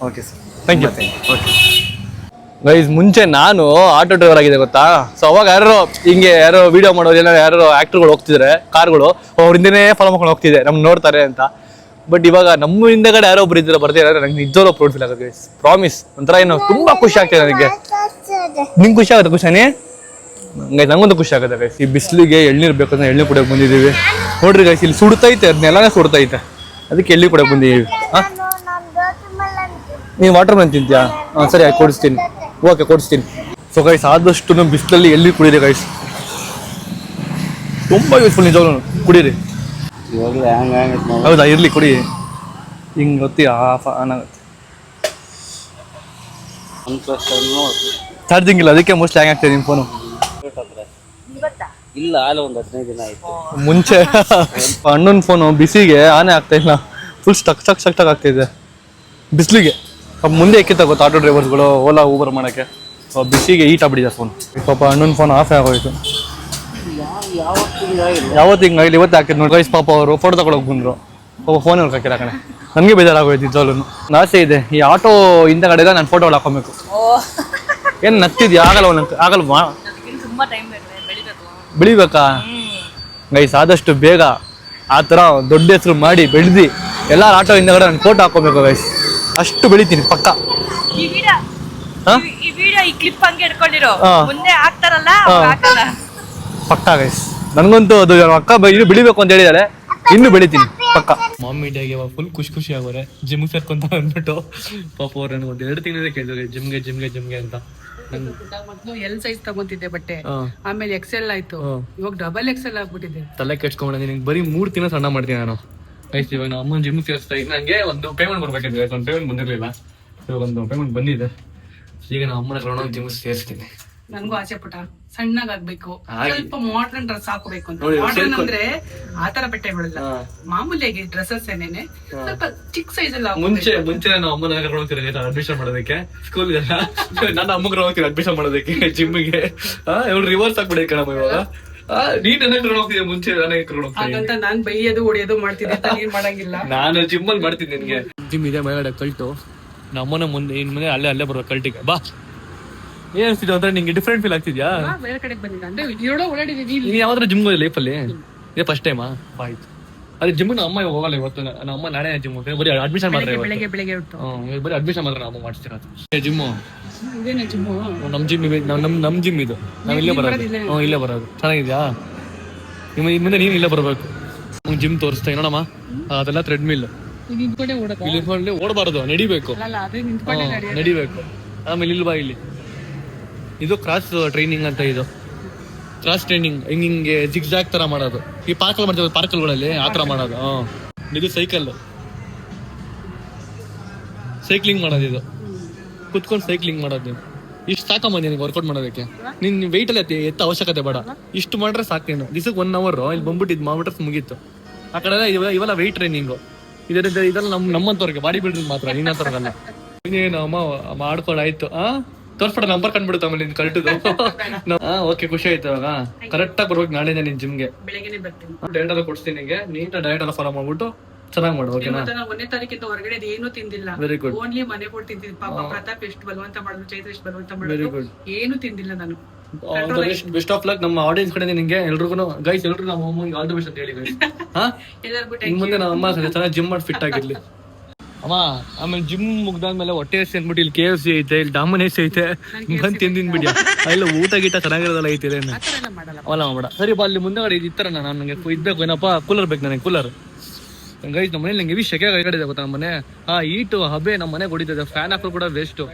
Okay sir, thank you. Guys, ಮುಂಚೆ ನಾನು ಆಟೋ ಡ್ರೈವರ್ ಆಗಿದೆ ಗೊತ್ತಾ? ಸೊ ಅವಾಗ ಯಾರೋ ವಿಡಿಯೋ ಮಾಡೋರು, ಯಾರೋ ಆಕ್ಟರ್ಗಳು ಹೋಗ್ತಿದ್ರೆ ಕಾರ್ಗಳು, ಅವ್ರ ಹಿಂದೆನೇ ಫಾಲೋ ಮಾಡ್ಕೊಂಡು ಹೋಗ್ತಿದ್ದೆ, ನಮ್ಗೆ ನೋಡ್ತಾರೆ ಅಂತ. ಬಟ್ ಇವಾಗ ನಮ್ಮ ಹಿಂದೆಗಡೆ ಯಾರೋ ಒಬ್ರು ಇದ್ರೆ ಬರ್ತಿದ್ದಾರೆ, ನಂಗೆ ನಿಜವಾಗ್ಲೂ ಪ್ರೌಡ್ ಫೀಲ್ ಆಗುತ್ತೆ ಗೈಸ್, ಪ್ರಾಮಿಸ್. ಒಂಥರ ಏನು ತುಂಬಾ ಖುಷಿ ಆಗ್ತಿದೆ ನನಗೆ. ನಿಂಗೆ ಖುಷಿ ಆಗುತ್ತೆ ಕುಶಾನಿ? ಗೈಸ್ ನಂಗೊಂದು ಖುಷಿ ಆಗುತ್ತೆ ಗೈಸ್. ಈ ಬಿಸಿಲಿಗೆ ಎಳ್ನೀರು ಬೇಕು ಅಂತ ಎಳ್ನೀರು ಕುಡಿಯೋಕೆ ಬಂದಿದ್ದೀವಿ. ನೋಡ್ರಿ ಗೈಸ್, ಇಲ್ಲಿ ಸುಡ್ತೈತೆ, ಅದನ್ನೆಲ್ಲನೇ ಸುಡ್ತೈತೆ, ಅದಕ್ಕೆ ಎಳ್ನೀರು ಕುಡಿಯೋಕೆ ಬಂದಿದ್ದೀವಿ. ನೀವು ವಾಟರ್ ಮೆಲನ್ ತಿಂತೀಯಾ? ಸರಿ, ಆಯ್ತು, ಕೊಡಿಸ್ತೀನಿ. ಓಕೆ, ಕೊಡಿಸ್ತೀನಿ. ಸೊ ಗೈಸ್, ಆದಷ್ಟು ಬಿಸಿಲಲ್ಲಿ ಎಲ್ಲಿ ಕುಡೀರಿ ಗೈಸ್, ತುಂಬ ಯೂಸ್ಫುಲ್ ನಿಜವಾಗ್ಲೂ. ಕುಡೀರಿ. ಹೌದಾ, ಇರ್ಲಿ, ಕುಡಿ. ಹಿಂಗೆ ಗೊತ್ತಿ ಆನ್ ಆಗುತ್ತೆ. ಚಾರ್ಜಿಂಗ್ ಇಲ್ಲ, ಅದಕ್ಕೆ ಮೋಸ್ಟ್ಲಿ ಹ್ಯಾಂಗ್ ಆಗ್ತದೆ ನಿಮ್ಮ ಫೋನು. ಇಲ್ಲ, ಅಲ್ಲ ಒಂದು 15 ದಿನ ಆಯ್ತು. ಮುಂಚೆ ಅಣ್ಣನ ಫೋನು ಬಿಸಿಗೆ ಆನೆ ಆಗ್ತಾ ಇಲ್ಲ, ಫುಲ್ ಸ್ಟಕ್ ಆಗ್ತಿದೆ ಬಿಸಿಲಿಗೆ. ಮುಂದೆ ಎಕ್ಕಿತ್ತ ಗೊತ್ತಾ ಆಟೋ ಡ್ರೈವರ್ಸ್ಗಳು ಓಲಾ ಊಬರ್ ಮಾಡೋಕ್ಕೆ, ಬಿಸಿಗೆ ಹೀಟ್ ಆಗ್ಬಿಟ್ಟಿದೆ ಫೋನ್. ಪಾಪ ಅಣ್ಣನ ಫೋನ್ ಆಫ್ ಆಗೋಯ್ತು. ಯಾವತ್ತು ಹಿಂಗಾಗಿಲ್ಲ, ಇವತ್ತು ಹಾಕಿದ್ ನೋಡಿ ಗೈಸ್. ಪಾಪ ಅವರು ಫೋಟೋ ತಗೊಳಕ್ ಬಂದ್ರು, ಪಾಪ ಫೋನ್ ಅವ್ರು ಹಾಕಿರ ಕಣೆ. ನನಗೆ ಬೇಜಾರಾಗೋಯ್ತು ನಿಜವಾಗ್ಲೂ. ಆಸೆ ಇದೆ ಈ ಆಟೋ ಹಿಂದಗಡೆ ನಾನು ಫೋಟೋಗಳು ಹಾಕೊಬೇಕು. ಏನು ನಗ್ತಿದ್ಯಾ? ಆಗಲ್ವಾ? ಬೆಳಿಬೇಕಾ ಗೈಸ್? ಆದಷ್ಟು ಬೇಗ ಆ ಥರ ದೊಡ್ಡ ಹೆಸರು ಮಾಡಿ ಬೆಳೆದು ಎಲ್ಲ ಆಟೋ ಹಿಂದಗಡೆ ನಾನು ಫೋಟೋ ಹಾಕೋಬೇಕು ಗೈಸ್, ಅಷ್ಟು ಬೆಳಿತೀನಿ ಪಕ್ಕ. ಪಕ್ಕ ಗೈಸ್, ನನಗಂತೂ ಅದು ಅಕ್ಕ ಬೆಳಿಬೇಕು ಅಂತ ಹೇಳಿದಾಳೆ, ಇನ್ನು ಬೆಳಿತೀನಿ ಪಕ್ಕ. ಮಾಮಿ ಡೇಗೆ ಫುಲ್ ಖುಷಿ ಆಗೋರೆ ಜಿಮ್ ಸೇರ್ಕೊಂತ ಅಂದ್ಬಿಟ್ಟು ಪಾಪ ಅವ್ರು ನನಗೆ ಒಂದು 2 ತಿಂಗಳಿಂದ ಕೇಳಿದ್ರು ಜಿಮ್ಗೆ ಅಂತ. ಮೊದ್ಲು ಎಲ್ ಸೈಜ್ ತಗೊಂತಿದ್ದೆ ಬಟ್ಟೆ, ಆಮೇಲೆ XL ಆಯ್ತು, ಇವಾಗ XXL ಆಗ್ಬಿಟ್ಟಿದೆ. ತಲೆ ಕೆಡ್ಸ್ಕೊಂಡ ನಿನಗೆ ಬರೀ 3 ತಿಂಗಳು ಸಣ್ಣ ಮಾಡ್ತೀನಿ ನಾನು. ಆಯ್ತು ಇವಾಗ ನಮ್ಮ ಅಮ್ಮನ ಜಿಮ್ ಸೇರಿಸ್ತಾ ಇದ್ದೀನಿ. ನನಗೆ ಒಂದು ಪೇಮೆಂಟ್ ಬರ್ಬೇಕಿದೆ, ಒಂದು ಪೇಮೆಂಟ್ ಬಂದಿರಲಿಲ್ಲ, ಇವಾಗ ಒಂದು ಪೇಮೆಂಟ್ ಬಂದಿದೆ. ಈಗ ನಮ್ಮ ಅಮ್ಮನ ಕರ್ಕೊಂಡು ಜಿಮ್ ಸೇರಿಸ್ತೀನಿ. ನನ್ಗೂ ಆಸೆ ಪುಟ ಸಣ್ಣಗಾಗ್ಬೇಕು, ಸ್ವಲ್ಪ ಮಾಡರ್ನ್ ಡ್ರೆಸ್ ಹಾಕೋಬೇಕು ಅಂತ. ಮಾಡರ್ನ್ ಅಂದ್ರೆ ಆತರ ಬಟ್ಟೆಗಳಿಲ್ಲ, ಮಾಮೂಲಿಯಾಗಿ ಡ್ರೆಸ್ಸಸ್ ಏನೇನೆ ಸ್ವಲ್ಪ ಚಿಕ್ಕ ಸೈಜ್ ಎಲ್ಲ. ಮುಂಚೆ ನಾನು ಅಮ್ಮನ ಕರ್ಕೊಂಡು ಹೋಗ್ತೀನಿ ಅಡ್ಮಿಷನ್ ಮಾಡೋದಕ್ಕೆ ಸ್ಕೂಲ್. ನನ್ನ ಅಮ್ಮನ ಹೋಗ್ತೀನಿ ಅಡ್ಮಿಷನ್ ಮಾಡೋದಕ್ಕೆ ಜಿಮ್ಗೆ. ಇವ್ರು ರಿವರ್ಸ್ ಆಗ್ಬಿಡಿ ಕಣಮ್ಮ ಇವಾಗ. ನೀನ್ ನನ್ನ ಕರ್ಕೊಂಡು ಹೋಗ್ತಿದ್ದೆ ಮುಂಚೆ, ನಾನೇ ಕರ್ಕೊಂಡು ಹೋಗ್ತೀನಿ. ಹಾಗಂತ ನಾನ್ ಬೈಯೋದು ಹೊಡಿಯೋದು ಮಾಡ್ತಿದ್ದೆ, ನೀನ್ ಮಾಡಂಗಿಲ್ಲ. ನಾನು ಜಿಮ್ ಅಲ್ಲಿ ಮಾಡ್ತೀನಿ. ನಿನ್ಗೆ ಜಿಮ್ ಇದೆ ಮೇಲ್ಗಡೆ ಕಲ್ಟು. ನಮ್ಮನ ಮುಂದೆ ಇನ್ ಮುಂದೆ ಅಲ್ಲೇ ಬರ್ಬೇಕು ಕಲ್ಟಿಗೆ. ಬಾ. ಏನ್ ಅನ್ಸ್ತಿದ್ದೆ ಅಂದ್ರೆ ನಿಂಗೆ ಡಿಫ್ರೆಂಟ್ ಫೀಲ್ ಆಗ್ತಿದ್ಯಾ? ಬೇರೆ ಕಡೆಗೆ ಬಂದಿಲ್ಲ ಅಂದ್ರೆ ಇರೋಡ ಓಡಾಡಿದೀನಿ. ನೀನ್ ಯಾವ್ದಾರ ಜಿಮ್ ಹೋಗಿ ಲೈಫಲ್ಲಿ? ಇದೇ ಫಸ್ಟ್ ಟೈಮಾ? ಆಯ್ತು. ಅದೇ ಜಿಮ್ ನಮ್ಮ ಅಮ್ಮ ಹೋಗಲ್ಲ ಇವತ್ತು. ನಮ್ಮ ಅಮ್ಮ ನಾಳೆ ಜಿಮ್ ಹೋಗ್ತಾರೆ, ಬರೀ ಅಡ್ಮಿಷನ್ ಮಾಡ್ತಾರೆ. ಬೆಳಿಗ್ಗೆ ಉಂಟು ಬರೀ ಅಡ್ಮಿಷನ್ ಮಾತ್ರ ನಮ್ಮ ಮಾಡ್ತೀರ ಜಿಮ್ಮು. ಇದೇನೆ ಜಿಮ್ಮು? ನಮ್ ಜಿಮ್ ನಮ್ ಜಿಮ್ ಇದು. ನಾವ್ ಇಲ್ಲೇ ಬರೋದು. ಇಲ್ಲೇ ಬರೋದು. ಚೆನ್ನಾಗಿದ್ಯಾ? ಮುಂದೆ ನೀನ್ ಇಲ್ಲೇ ಬರ್ಬೇಕು. ಜಿಮ್ ತೋರಿಸ್ತಾ ನೋಡಮ್ಮ, ಅದೆಲ್ಲ ಥ್ರೆಡ್ಮಿಲ್. ಇಲ್ಲಿ ಓಡಬಾರದು, ನಡಿಬೇಕು. ನಡಿಬೇಕು. ಆಮೇಲೆ ಇಲ್ಲಿ ಬಾ, ಇಲ್ಲಿ ಇದು ಕ್ರಾಸ್ ಟ್ರೈನಿಂಗ್ ಅಂತ. ಇದು ಕ್ರಾಸ್ ಟ್ರೈನಿಂಗ್ ಹಿಂಗೆ ಜಿಗ್ಜಾಗ್ ತರ ಮಾಡೋದು. ಈ ಪಾರ್ಕಲ್ ಮಾಡ್ತೀವಿ, ಪಾರ್ಕಲ್ಗಳಲ್ಲಿ ಆ ತರ ಮಾಡೋದು. ಇದು ಸೈಕ್ಲಿಂಗ್ ಮಾಡೋದು. ಇದು ಕುತ್ಕೊಂಡು ಸೈಕ್ಲಿಂಗ್ ಮಾಡೋದು. ಇಷ್ಟು ಸಾಕಮ್ಮ ನಿನಗೆ ವರ್ಕೌಟ್ ಮಾಡೋದಕ್ಕೆ. ನಿನ್ ವೆಯ್ಟ್ ಅಲ್ಲಿ ಎತ್ತ ಅವಶ್ಯಕತೆ ಬೇಡ, ಇಷ್ಟು ಮಾಡ್ರೆ ಸಾಕೇನು. ದಿವಸಕ್ಕೆ 1 hour ಇಲ್ಲಿ ಬಂದ್ಬಿಟ್ಟು ಇದು ಮಾಡ್ಬಿಟ್ರೆ ಮುಗೀತು. ಆ ಕಡೆ ಇವೆಲ್ಲ ವೆಯ್ಟ್ ಟ್ರೈನಿಂಗು. ಇದೆಲ್ಲ ನಮ್ಮಂತವ್ರಿಗೆ, ಬಾಡಿ ಬಿಲ್ಡರ್ ಮಾತ್ರ, ನಿನ್ನಂತವ್ರಿಗಲ್ಲ. ಇನ್ನೇನು ಅಮ್ಮ ಮಾಡ್ಕೊಂಡು ಆಯ್ತು. ತೋರ್ಸ್ಬಿಡ, ನಂಬರ್ ಕಂಡ್ಬಿಡುತ್ತ ಆಮೇಲೆ ನಿನ್ ಕರೆಕ್ಟದು. ಓಕೆ, ಖುಷಿ ಆಯ್ತು. ಇವಾಗ ಕರೆಕ್ಟ್ ಆಗಿ ಬರ್ಬೇಕು ನಾಳೆ ನಿನ್ ಜಿಮ್ಗೆ. ಬೆಳಗ್ಗೆ ಬರ್ತೀನಿ. ಡಯಟ್ ಎಲ್ಲ ಕೊಡ್ತೀನಿ ನಿಂಗೆ. ನೀಟ್ ಡಯಟ್ ಎಲ್ಲ ಫಾಲೋ ಮಾಡ್ಬಿಟ್ಟು ಚೆನ್ನಾಗಿ ಮಾಡು. ಓಕೆನಾ? 1ನೇ ತಾರೀಕಿಂದ ಹೊರಗಡೆ ಏನು ತಿಂದಿಲ್ಲ. Very good. ಓನ್ಲಿ ಮನೆ ಫುಡ್ ತಿಂತಿದ್ದೆ. ಪಾಪ ಪ್ರತಾಪ್ ಎಷ್ಟು ಬಲವಂತ ಮಾಡಿದ್ರು, ಚೈತ್ರ ಎಷ್ಟು ಬಲವಂತ ಮಾಡಿದ್ರು, ಏನು ತಿಂದಿಲ್ಲ ನಾನು. ಬೆಸ್ಟ್ ಆಫ್ ಲಕ್ ನಮ್ಮ ಆಡಿಯನ್ಸ್ ಕಡೆ ನಿಂಗೆ ಎಲ್ರಿಗೂ. ಗೈಸ್ ಎಲ್ರು ನಮ್ಮ ಅಮ್ಮಂಗೆ ಆಲ್ ದಿ ಬೆಸ್ಟ್ ಅಂತ ಹೇಳಿ ಗೈಸ್. ಇನ್ ಮುಂದೆ ನಮ್ಮ ಅಮ್ಮ ಚೆನ್ನಾಗಿ ಜಿಮ್ ಮಾಡಿ ಫಿಟ್ ಆಗಿರ್ಲಿ ಅಮ್ಮ. ಆಮೇಲೆ ಜಿಮ್ ಮುಗ್ದಾದ್ಮೇಲೆ ಹೊಟ್ಟೆ ಹಸಿ ಅಂದ್ಬಿಟ್ಟು ಇಲ್ಲಿ KFC ಐತೆ, ಇಲ್ಲಿ ಡಾಮಿನೋಸ್ ಐತೆ, ಬಂದು ತಿಂದಿನ್ ಬಿಡಿ. ಎಲ್ಲ ಊಟ ಗೀಟ ಚೆನ್ನಾಗಿರೋದಲ್ಲ ಐತೆ. ಅಲ್ಲ ಮಾಡ ಸರಿ ಬಾ. ಅಲ್ಲಿ ಮುಂದೆ ಇತ್ತರ ನನಗೆ ಇದ್ಬೇಕು ಏನಪ್ಪ, ಕೂಲರ್ ಬೇಕು ನನಗೆ. ಕೂಲರ್ ಗೈಸ್ ನಮ್ಮ ಮನೇಲಿ ನಂಗೆ ಹೆವಿ ಶೆಕೆ ಕಡೆ ಗೊತ್ತಾ ನಮ್ಮ ಮನೆ. ಈಟು ಹಬೆ ನಮ್ಮ ಮನೆಗೆ ಹೊಡಿತದೆ. ಫ್ಯಾನ್ ಹಾಕಲು ಕೂಡ ವೇಸ್ಟು,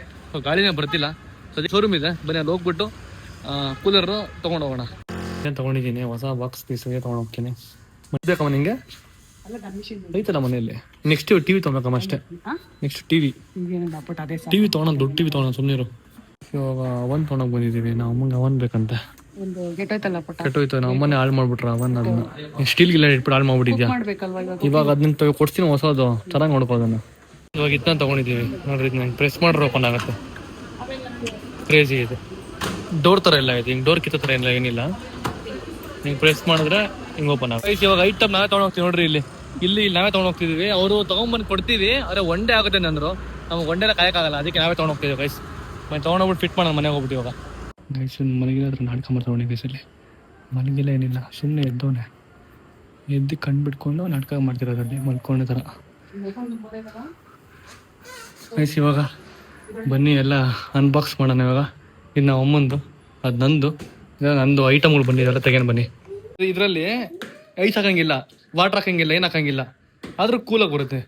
ಗಾಳಿನೇ ಬರ್ತಿಲ್ಲ. ಸದ್ಯ ಶೋರೂಮ್ ಇದೆ, ಬನ್ನಿ ಅಲ್ಲಿ ಹೋಗ್ಬಿಟ್ಟು ಕೂಲರ್ ತೊಗೊಂಡು ಹೋಗೋಣ. ಏನು ತೊಗೊಂಡಿದ್ದೀನಿ, ಹೊಸ ಬಾಕ್ಸ್ ಪೀಸ್ಗೆ ತೊಗೊಂಡು ಹೋಗ್ತೀನಿ. ಬೇಕಮ್ಮ ನಿಂಗೆ? ಐತಲ್ಲ ಮನೆಯಲ್ಲಿ. ನೆಕ್ಸ್ಟ್ ಟಿವಿ ತೊಗೊಳಕಮ್ಮ ಅಷ್ಟೇ. ನೆಕ್ಸ್ಟ್ ಟಿವಿ ತೊಗೊಳೋಣ, ದೊಡ್ಡ ಟಿವಿ ತೊಗೊಳೋಣ. ಸುಮ್ಮನಿರು. ಇವಾಗ ಅವನ್ ತೊಗೊಂಡೋಗಿ ಬಂದಿದ್ದೀವಿ. ನಾವು ಅಮ್ಮಂಗೆ ಅವನ್ ಬೇಕಂತ. ಕೆಟ್ಟೋಯ್ತು. ನಾವು ಅಮ್ಮನೇ ಹಾಳು ಮಾಡ್ಬಿಟ್ರ ಅವನ್. ಅದನ್ನ ಸ್ಟೀಲ್ಗಿಲ್ಲ ಇಟ್ಬಿಟ್ಟು ಹಾಳು ಮಾಡ್ಬಿಟ್ಟಿದ್ಯಾ. ಇವಾಗ ಅದನ್ನ ಕೊಡ್ತೀನಿ ಹೊಸದು, ಚೆನ್ನಾಗಿ ನೋಡ್ಕೋ ಅದನ್ನ. ಇವಾಗ ಇದನ್ನ ತೊಗೊಂಡಿದ್ದೀವಿ ನೋಡ್ರಿ. ಇದನ್ನ ಪ್ರೆಸ್ ಮಾಡ್ರೆ ಓಪನ್ ಆಗುತ್ತೆ. ಕ್ರೇಜಿ ಇದೆ. ಡೋರ್ ಥರ ಎಲ್ಲ ಇದೆ, ಹಿಂಗೆ ಡೋರ್ ಕಿತ್ತ ಥರ ಇಲ್ಲ, ಏನಿಲ್ಲ. ಹಿಂಗೆ ಪ್ರೆಸ್ ಮಾಡಿದ್ರೆ ಹಿಂಗೆ ಓಪನ್ ಆಗುತ್ತೆ. ಇವಾಗ ಐಟಮ್ ನಾವೇ ತೊಗೊಂಡು ಹೋಗ್ತೀವಿ ನೋಡ್ರಿ. ಇಲ್ಲಿ ನಾವೇ ತೊಗೊಂಡು ಹೋಗ್ತಿದ್ವಿ. ಅವರು ತೊಗೊಂಡ್ಬಂದು ಕೊಡ್ತೀವಿ, ಆದರೆ ಒನ್ ಡೇ ಆಗುತ್ತೆ ಅಂದರು. ನಮ್ಗೆ ಒನ್ ಡೇ ಕಾಯಕ್ಕಾಗಲ್ಲ, ಅದಕ್ಕೆ ನಾವೇ ತೊಗೊಂಡು ಹೋಗ್ತೀವಿ ಗೈಸ್. ಮತ್ತೆ ತೊಗೊಂಡೋಗ್ಬಿಟ್ಟು ಫಿಟ್ ಮಾಡೋಣ, ಮನೆಗೆ ಹೋಗ್ಬಿಟ್ಟು. ಇವಾಗ ಗೈಸ್ ಮನೆಗಿಲ್ಲಾದ್ರೂ ನಾಟಕ ಮಾಡ್ತಗೊಂಡು ಗೈಸಲ್ಲಿ. ಮನೆಗೆಲ್ಲ ಏನಿಲ್ಲ, ಸುಮ್ಮನೆ ಎದ್ದವನೆ. ಎದ್ದು ಕಣ್ಣು ಬಿಟ್ಕೊಂಡು ನಾಟಕ ಮಾಡ್ತಿರೋದ್ರಲ್ಲಿ ಮಲ್ಕೊಂಡ ಥರ ಗೈಸ್. ಇವಾಗ ಬನ್ನಿ ಎಲ್ಲ ಅನ್ಬಾಕ್ಸ್ ಮಾಡೋಣ. ಇವಾಗ ಇದು ನಾವು ಅಮ್ಮಂದು, ಅದು ನಂದು ಐಟಮ್ಗಳು ಬಂದಿದ್ದೆಲ್ಲ ತೆಗೆದು ಬನ್ನಿ. ಇದರಲ್ಲಿ ಐಸ್ ಹಾಕಂಗಿಲ್ಲ, ವಾಟರ್ ಹಾಕಂಗಿಲ್ಲ, ಏನು ಹಾಕಂಗಿಲ್ಲ. ಆದ್ರೂ ಕೂಲಾಗಿ ಬರುತ್ತೆ.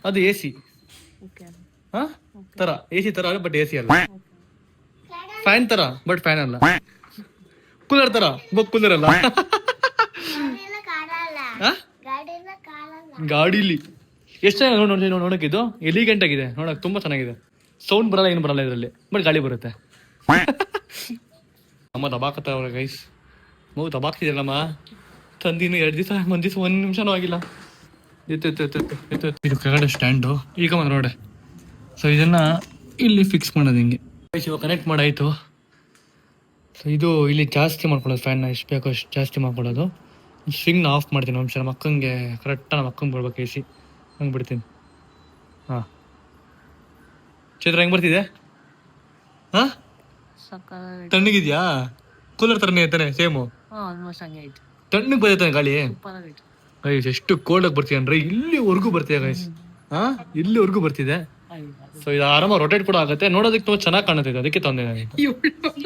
ಅದು AC ತರ, AC ತರ, ಬಟ್ AC ಅಲ್ಲ. ಫ್ಯಾನ್ ತರ, ಬಟ್ ಫ್ಯಾನ್ ಅಲ್ಲ. ಕೂಲರ್ ತರ, ಬಟ್ ಕೂಲರ್ ಅಲ್ಲ. ಗಾಡಿಲಿ ಎಷ್ಟು ಚೆನ್ನಾಗಿ ನೋಡಕ್ಕೆ. ಇದು ಎಲಿಗೆಂಟ್ ಆಗಿದೆ ನೋಡಕ್, ತುಂಬಾ ಚೆನ್ನಾಗಿದೆ. ಸೌಂಡ್ ಬರಲ್ಲ, ಏನು ಬರಲ್ಲ ಇದರಲ್ಲಿ, ಬಟ್ ಗಾಳಿ ಬರುತ್ತೆ. ಅಮ್ಮ ದಬಾಕತ್ತವ್ರೆ ಗೈಸ್. ಮಗು ದಬಾಕ್ತಿದೆಯಲ್ಲಮ್ಮ. ತಂದಿನ 2 ದಿವಸ, 1 ದಿವಸ 1 ನಿಮಿಷನೂ ಆಗಿಲ್ಲ. ಇದು ಕೆಳಗಡೆ ಸ್ಟ್ಯಾಂಡು. ಈಗ ಬಂದು ನೋಡೆ. ಸೊ ಇದನ್ನ ಇಲ್ಲಿ ಫಿಕ್ಸ್ ಮಾಡೋದು ಹಿಂಗೆ. ಇವಾಗ ಕನೆಕ್ಟ್ ಮಾಡಾಯ್ತು. ಸೊ ಇದು ಇಲ್ಲಿ ಜಾಸ್ತಿ ಮಾಡ್ಕೊಳ್ಳೋದು, ಫ್ಯಾನ್ನ ಎಷ್ಟು ಬೇಕೋ ಅಷ್ಟು ಜಾಸ್ತಿ ಮಾಡ್ಕೊಳ್ಳೋದು. ಸ್ವಿಂಗ್ನ ಆಫ್ ಮಾಡ್ತೀನಿ ಒಂದು ನಿಮಿಷ. ನಮ್ಮ ಅಕ್ಕಂಗೆ ಕರೆಕ್ಟಾಗಿ ನಮ್ಮ ಅಕ್ಕಂಗೆ ಬರ್ಬೇಕು AC. ಹಂಗೆ ಬಿಡ್ತೀನಿ. ಹಾಂ ಚೈತ್ರ ಹೆಂಗೆ ಬರ್ತಿದೆ? ಹಾಂ ತಣ್ಣಗಿದ್ಯಾ? ಕೂಲರ್ ಥರನೇ ಐತಾನೆ ಸೇಮು. ತಣ್ಣಗೆ ಬರ್ತೈತಾನೆ ಗಾಳಿ. ಗೈಸ್ ಎಷ್ಟು ಕೋಲ್ಡಾಗಿ ಬರ್ತೀಯ ಅಂದ್ರೆ ಇಲ್ಲಿವರೆಗೂ ಬರ್ತೀಯ ಗೈಸ್. ಇಲ್ಲಿವರೆಗೂ ಬರ್ತಿದೆ. ಸೊ ಇದು ಆರಾಮ ರೊಟೇಟ್ ಕೂಡ ಆಗುತ್ತೆ. ನೋಡೋದಕ್ಕೆ ತುಂಬ ಚೆನ್ನಾಗಿ ಕಾಣುತ್ತೆ. ಅದಕ್ಕೆ ತಂದೆ ನಾನು.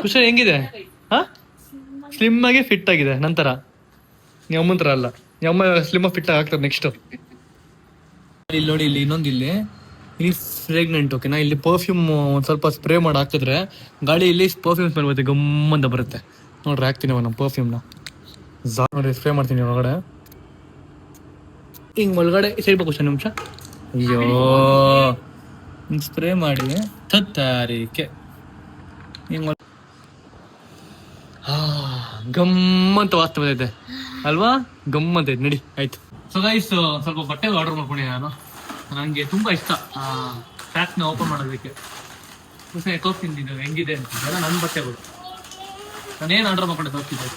ಖುಷಿ ಹೆಂಗಿದೆ? ಸ್ಲಿಮ್ ಆಗಿ ಫಿಟ್ ಆಗಿದೆ. ನಂತರ ನಿಮ್ಮ ಅಮ್ಮನ ಥರ ಅಲ್ಲ, ನಿಮ್ಮ ಅಮ್ಮ ಸ್ಲಿಮ್ ಫಿಟ್ ಆಗ್ತದೆ ನೆಕ್ಸ್ಟ್. ಇಲ್ಲಿ ನೋಡಿ, ಇಲ್ಲಿ ಇನ್ನೊಂದು ಇಲ್ಲಿ ಫ್ರೇಗ್ನೆಂಟ್. ಓಕೆನಾ, ಇಲ್ಲಿ ಪರ್ಫ್ಯೂಮ್ ಒಂದು ಸ್ವಲ್ಪ ಸ್ಪ್ರೇ ಮಾಡಿ ಹಾಕಿದ್ರೆ ಗಾಳಿ ಇಲ್ಲಿ ಪರ್ಫ್ಯೂಮ್ ಸ್ಮೆಲ್ ಬರುತ್ತೆ, ಗಮ್ಮಂತ ಬರುತ್ತೆ. ನೋಡ್ರಿ ಹಾಕ್ತೀನಿ ನಮ್ಮ ಪರ್ಫ್ಯೂಮ್ನ ನೋಡಿ, ಸ್ಪ್ರೇ ಮಾಡ್ತೀನಿ ಒಳಗಡೆ. ಹಿಂಗೆ ಒಳಗಡೆ ಸೇರ್ಬೇಕು ಒಂದು ನಿಮಿಷ. ಅಯ್ಯೋ, ಹಿಂಗೆ ಸ್ಪ್ರೇ ಮಾಡಿ ತತ್ತಾರಿಕೆ ಹಿಂಗೆ ಗಮ್ಮಂತ ವಾಸನೆ ಬಂದೈತೆ ಅಲ್ವಾ, ಗಮ್ಮಂತ ಐತೆ. ನಡಿ ಆಯ್ತು. ಸೊ ಗೈಸ್, ಸ್ವಲ್ಪ ಬಟ್ಟೆ ಆರ್ಡರ್ ಮಾಡ್ಕೊಂಡಿದ್ದೆ ನಾನು. ನನಗೆ ತುಂಬ ಇಷ್ಟ ಪ್ಯಾಕ್ನ ಓಪನ್ ಮಾಡೋದಕ್ಕೆ. ತೋರಿಸ್ತೀನಿ ಇದು ಹೆಂಗಿದೆ ಅಂತ. ಎಲ್ಲ ನನ್ನ ಬಟ್ಟೆಗಳು, ನಾನೇನು ಆರ್ಡರ್ ಮಾಡ್ಕೊಂಡೆ ತೋರಿಸ್ತಿದ್ದೆ.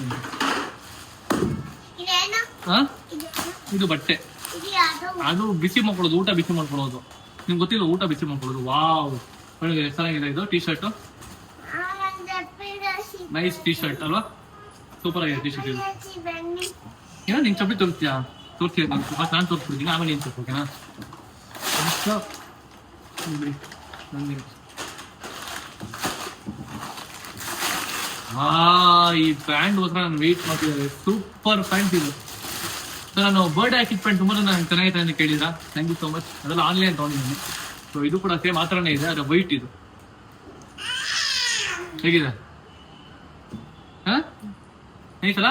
ಇದೇನು ಹಾಂ, ಇದು ಇದು ಬಟ್ಟೆ. ಇದು ಯಾವ್ದೋ ಅದು ಬಿಸಿ ಮಾಡ್ಕೊಳ್ಳೋದು, ಊಟ ಬಿಸಿ ಮಾಡ್ಕೊಳ್ಳೋದು. ನಿಮ್ಗೆ ಗೊತ್ತಿಲ್ಲ, ಊಟ ಬಿಸಿ ಮಾಡ್ಕೊಳ್ಳೋದು. ವಾವ್, ಒಳಗೆ ಚೆನ್ನಾಗಿದೆ ಇದು T shirt. Nice T shirt ಅಲ್ವಾ, ಸೂಪರ್ ಆಗಿದೆ ಟೀ ಶರ್ಟ್ ಇದು. ಏನೋ ನಿಂಗೆ ಚಪ್ಪಲಿ ತೋರಿಸ್ತೀಯಾ? ತೋರಿಸ್ತೀಯ ನಾನು ತೋರಿಸ್ಬಿಡ್ತೀನಿ, ಆಮೇಲೆ ಏನು ತೋರಿಸ್. ಓಕೆನಾ, ಈ ಪ್ಯಾಂಟ್ಗೋಸ್ಕರ ನಾನು ವೆಯ್ಟ್ ಮಾಡ್ತಿದ್ದೆ. ಸೂಪರ್ ಪ್ಯಾಂಟ್ ಇದು. ಸೊ ನಾನು ಬರ್ಡೇ ಹಾಕಿದ ಪ್ಯಾಂಟ್ ತುಂಬ ನಾನು ಚೆನ್ನಾಗಿದೆ ಅಂತ ಕೇಳಿದ್ರಾ, ಥ್ಯಾಂಕ್ ಯು ಸೋ ಮಚ್. ಅದೆಲ್ಲ ಆನ್ಲೈನ್ ತೊಗೊಂಡಿದ್ದೀನಿ. ಸೊ ಇದು ಕೂಡ ಸೇಮ್ ಆ ಥರನೇ ಇದೆ, ಅದು ವೈಟ್. ಇದು ಹೇಗಿದೆ? ಹಾಂ, ನೈಸಲ್ಲ,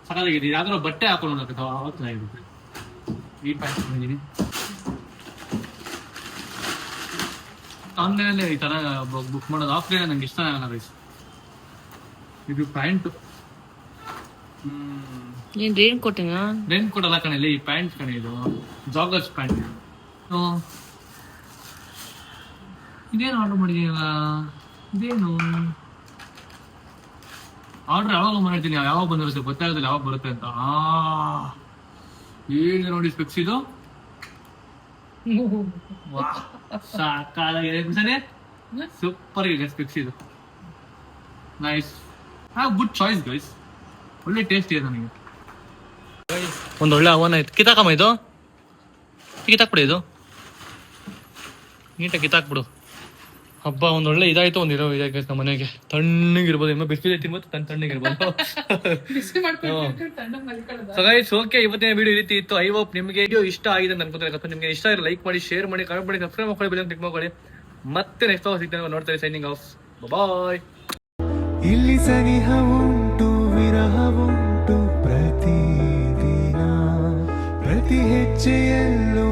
ಸಕಾಲಾಗಿದೆ. ಯಾವ್ದಾದ್ರು ಬಟ್ಟೆ ಹಾಕೊಂಡು ನೋಡಕ್ಕೆ ಆವತ್ತು ಚೆನ್ನಾಗಿರುತ್ತೆ. ಈ ಪ್ಯಾಂಟ್ ತೊಗೊಂಡಿದ್ದೀನಿ ಆನ್ಲೈನಲ್ಲೇ. ಈ ಥರ ಬುಕ್ ಮಾಡೋದು ಆಫ್ಲೈನ್ ನಂಗೆ ಇಷ್ಟ ಆಗಲ್ಲ ಗೈಸ್. ಇದು ಪ್ಯಾಂಟು. ನೀನ್ ರೇನ್ ಕೋಟಿನ ರೇನ್ ಕೋಟ್ ಅಲ್ಲ ಕಣೆ, ಈ ಪ್ಯಾಂಟ್ ಕಣೆ, ಇದು ಜಾಗರ್ಸ್ ಪ್ಯಾಂಟ್. ಇದೇನು ಆರ್ಡರ್ ಮಾಡಿದೀನಲ್ಲ, ಇದೇನು ಆರ್ಡರ್ ಯಾವಾಗ ಮಾಡಿರ್ತೀನಿ, ಯಾವಾಗ ಬಂದಿರುತ್ತೆ ಗೊತ್ತಾಗೋದಿಲ್ಲ ಯಾವಾಗ ಬರುತ್ತೆ ಅಂತ. ಈಗ ನೋಡಿ ಸ್ಪೆಕ್ಸ್ ಇದು ಸಾಕಾಗಿದೆ, ಸೂಪರ್ ಇದೆ ಸ್ಪೆಕ್ಸ್ ಇದು. ನೈಸ್, ಗುಡ್ ಚಾಯ್ಸ್ ಗೈಸ್, ಒಳ್ಳೆ ಟೇಸ್ಟ್ ಇದೆ ನನಗೆ. ಒಂದು ಒಳ್ಳೆ ಆಹ್ವಾನ ಆಯ್ತು. ಕಿತ್ತಾಕಮ್ಮ ಇದು, ಕಿತ್ತಾಕ್ಬಿಡು, ಇದು ನೀಟಾಗಿ ಕಿತ್ತಾಕ್ಬಿಡು. ಹಬ್ಬ ಒಂದು ಒಳ್ಳೆ ಇದಾಯ್ತು, ಒಂದು ಇದಾಯ್ತು ನಮ್ಮ ಮನೆಗೆ. ತಣ್ಣಗಿರ್ಬೋದು, ಇನ್ನೂ ಬಿಸಿಲು ಐತಿ ಮತ್ತು ತಣ್ಣಗಿರ್ಬೋದು. ಸೊ ಗೈಸ್, ಓಕೆ, ಇವತ್ತಿನ ವಿಡಿಯೋ ಈ ರೀತಿ ಇತ್ತು. ಐ ಹೋಪ್ ನಿಮಗೆ ವಿಡಿಯೋ ಇಷ್ಟ ಆಗಿದೆ ಅಂತ ಅನ್ಕೋತಾರೆ. ನಿಮಗೆ ಇಷ್ಟ ಇರೋ ಲೈಕ್ ಮಾಡಿ, ಶೇರ್ ಮಾಡಿ, ಕಮೆಂಟ್ ಮಾಡಿ, ಸಬ್ಸ್ಕ್ರೈಬ್ ಮಾಡ್ಕೊಳ್ಳಿ, ಬೆಲ್ ಕ್ಲಿಕ್ ಮಾಡ್ಕೊಳ್ಳಿ. ಮತ್ತೆ ನೆಕ್ಸ್ಟ್ ಸಿಗ್ತೇನೆ, ನೋಡ್ತಾರೆ. ಸೈನಿಂಗ್ ಆಫ್, ಬಾಯ್. ಇಲ್ಲಿ ಸನಿಹವುಂಟು, ವಿರಹವುಂಟು, ಪ್ರತಿದಿನ ಪ್ರತಿ ಹೆಜ್ಜೆಯಲ್ಲೂ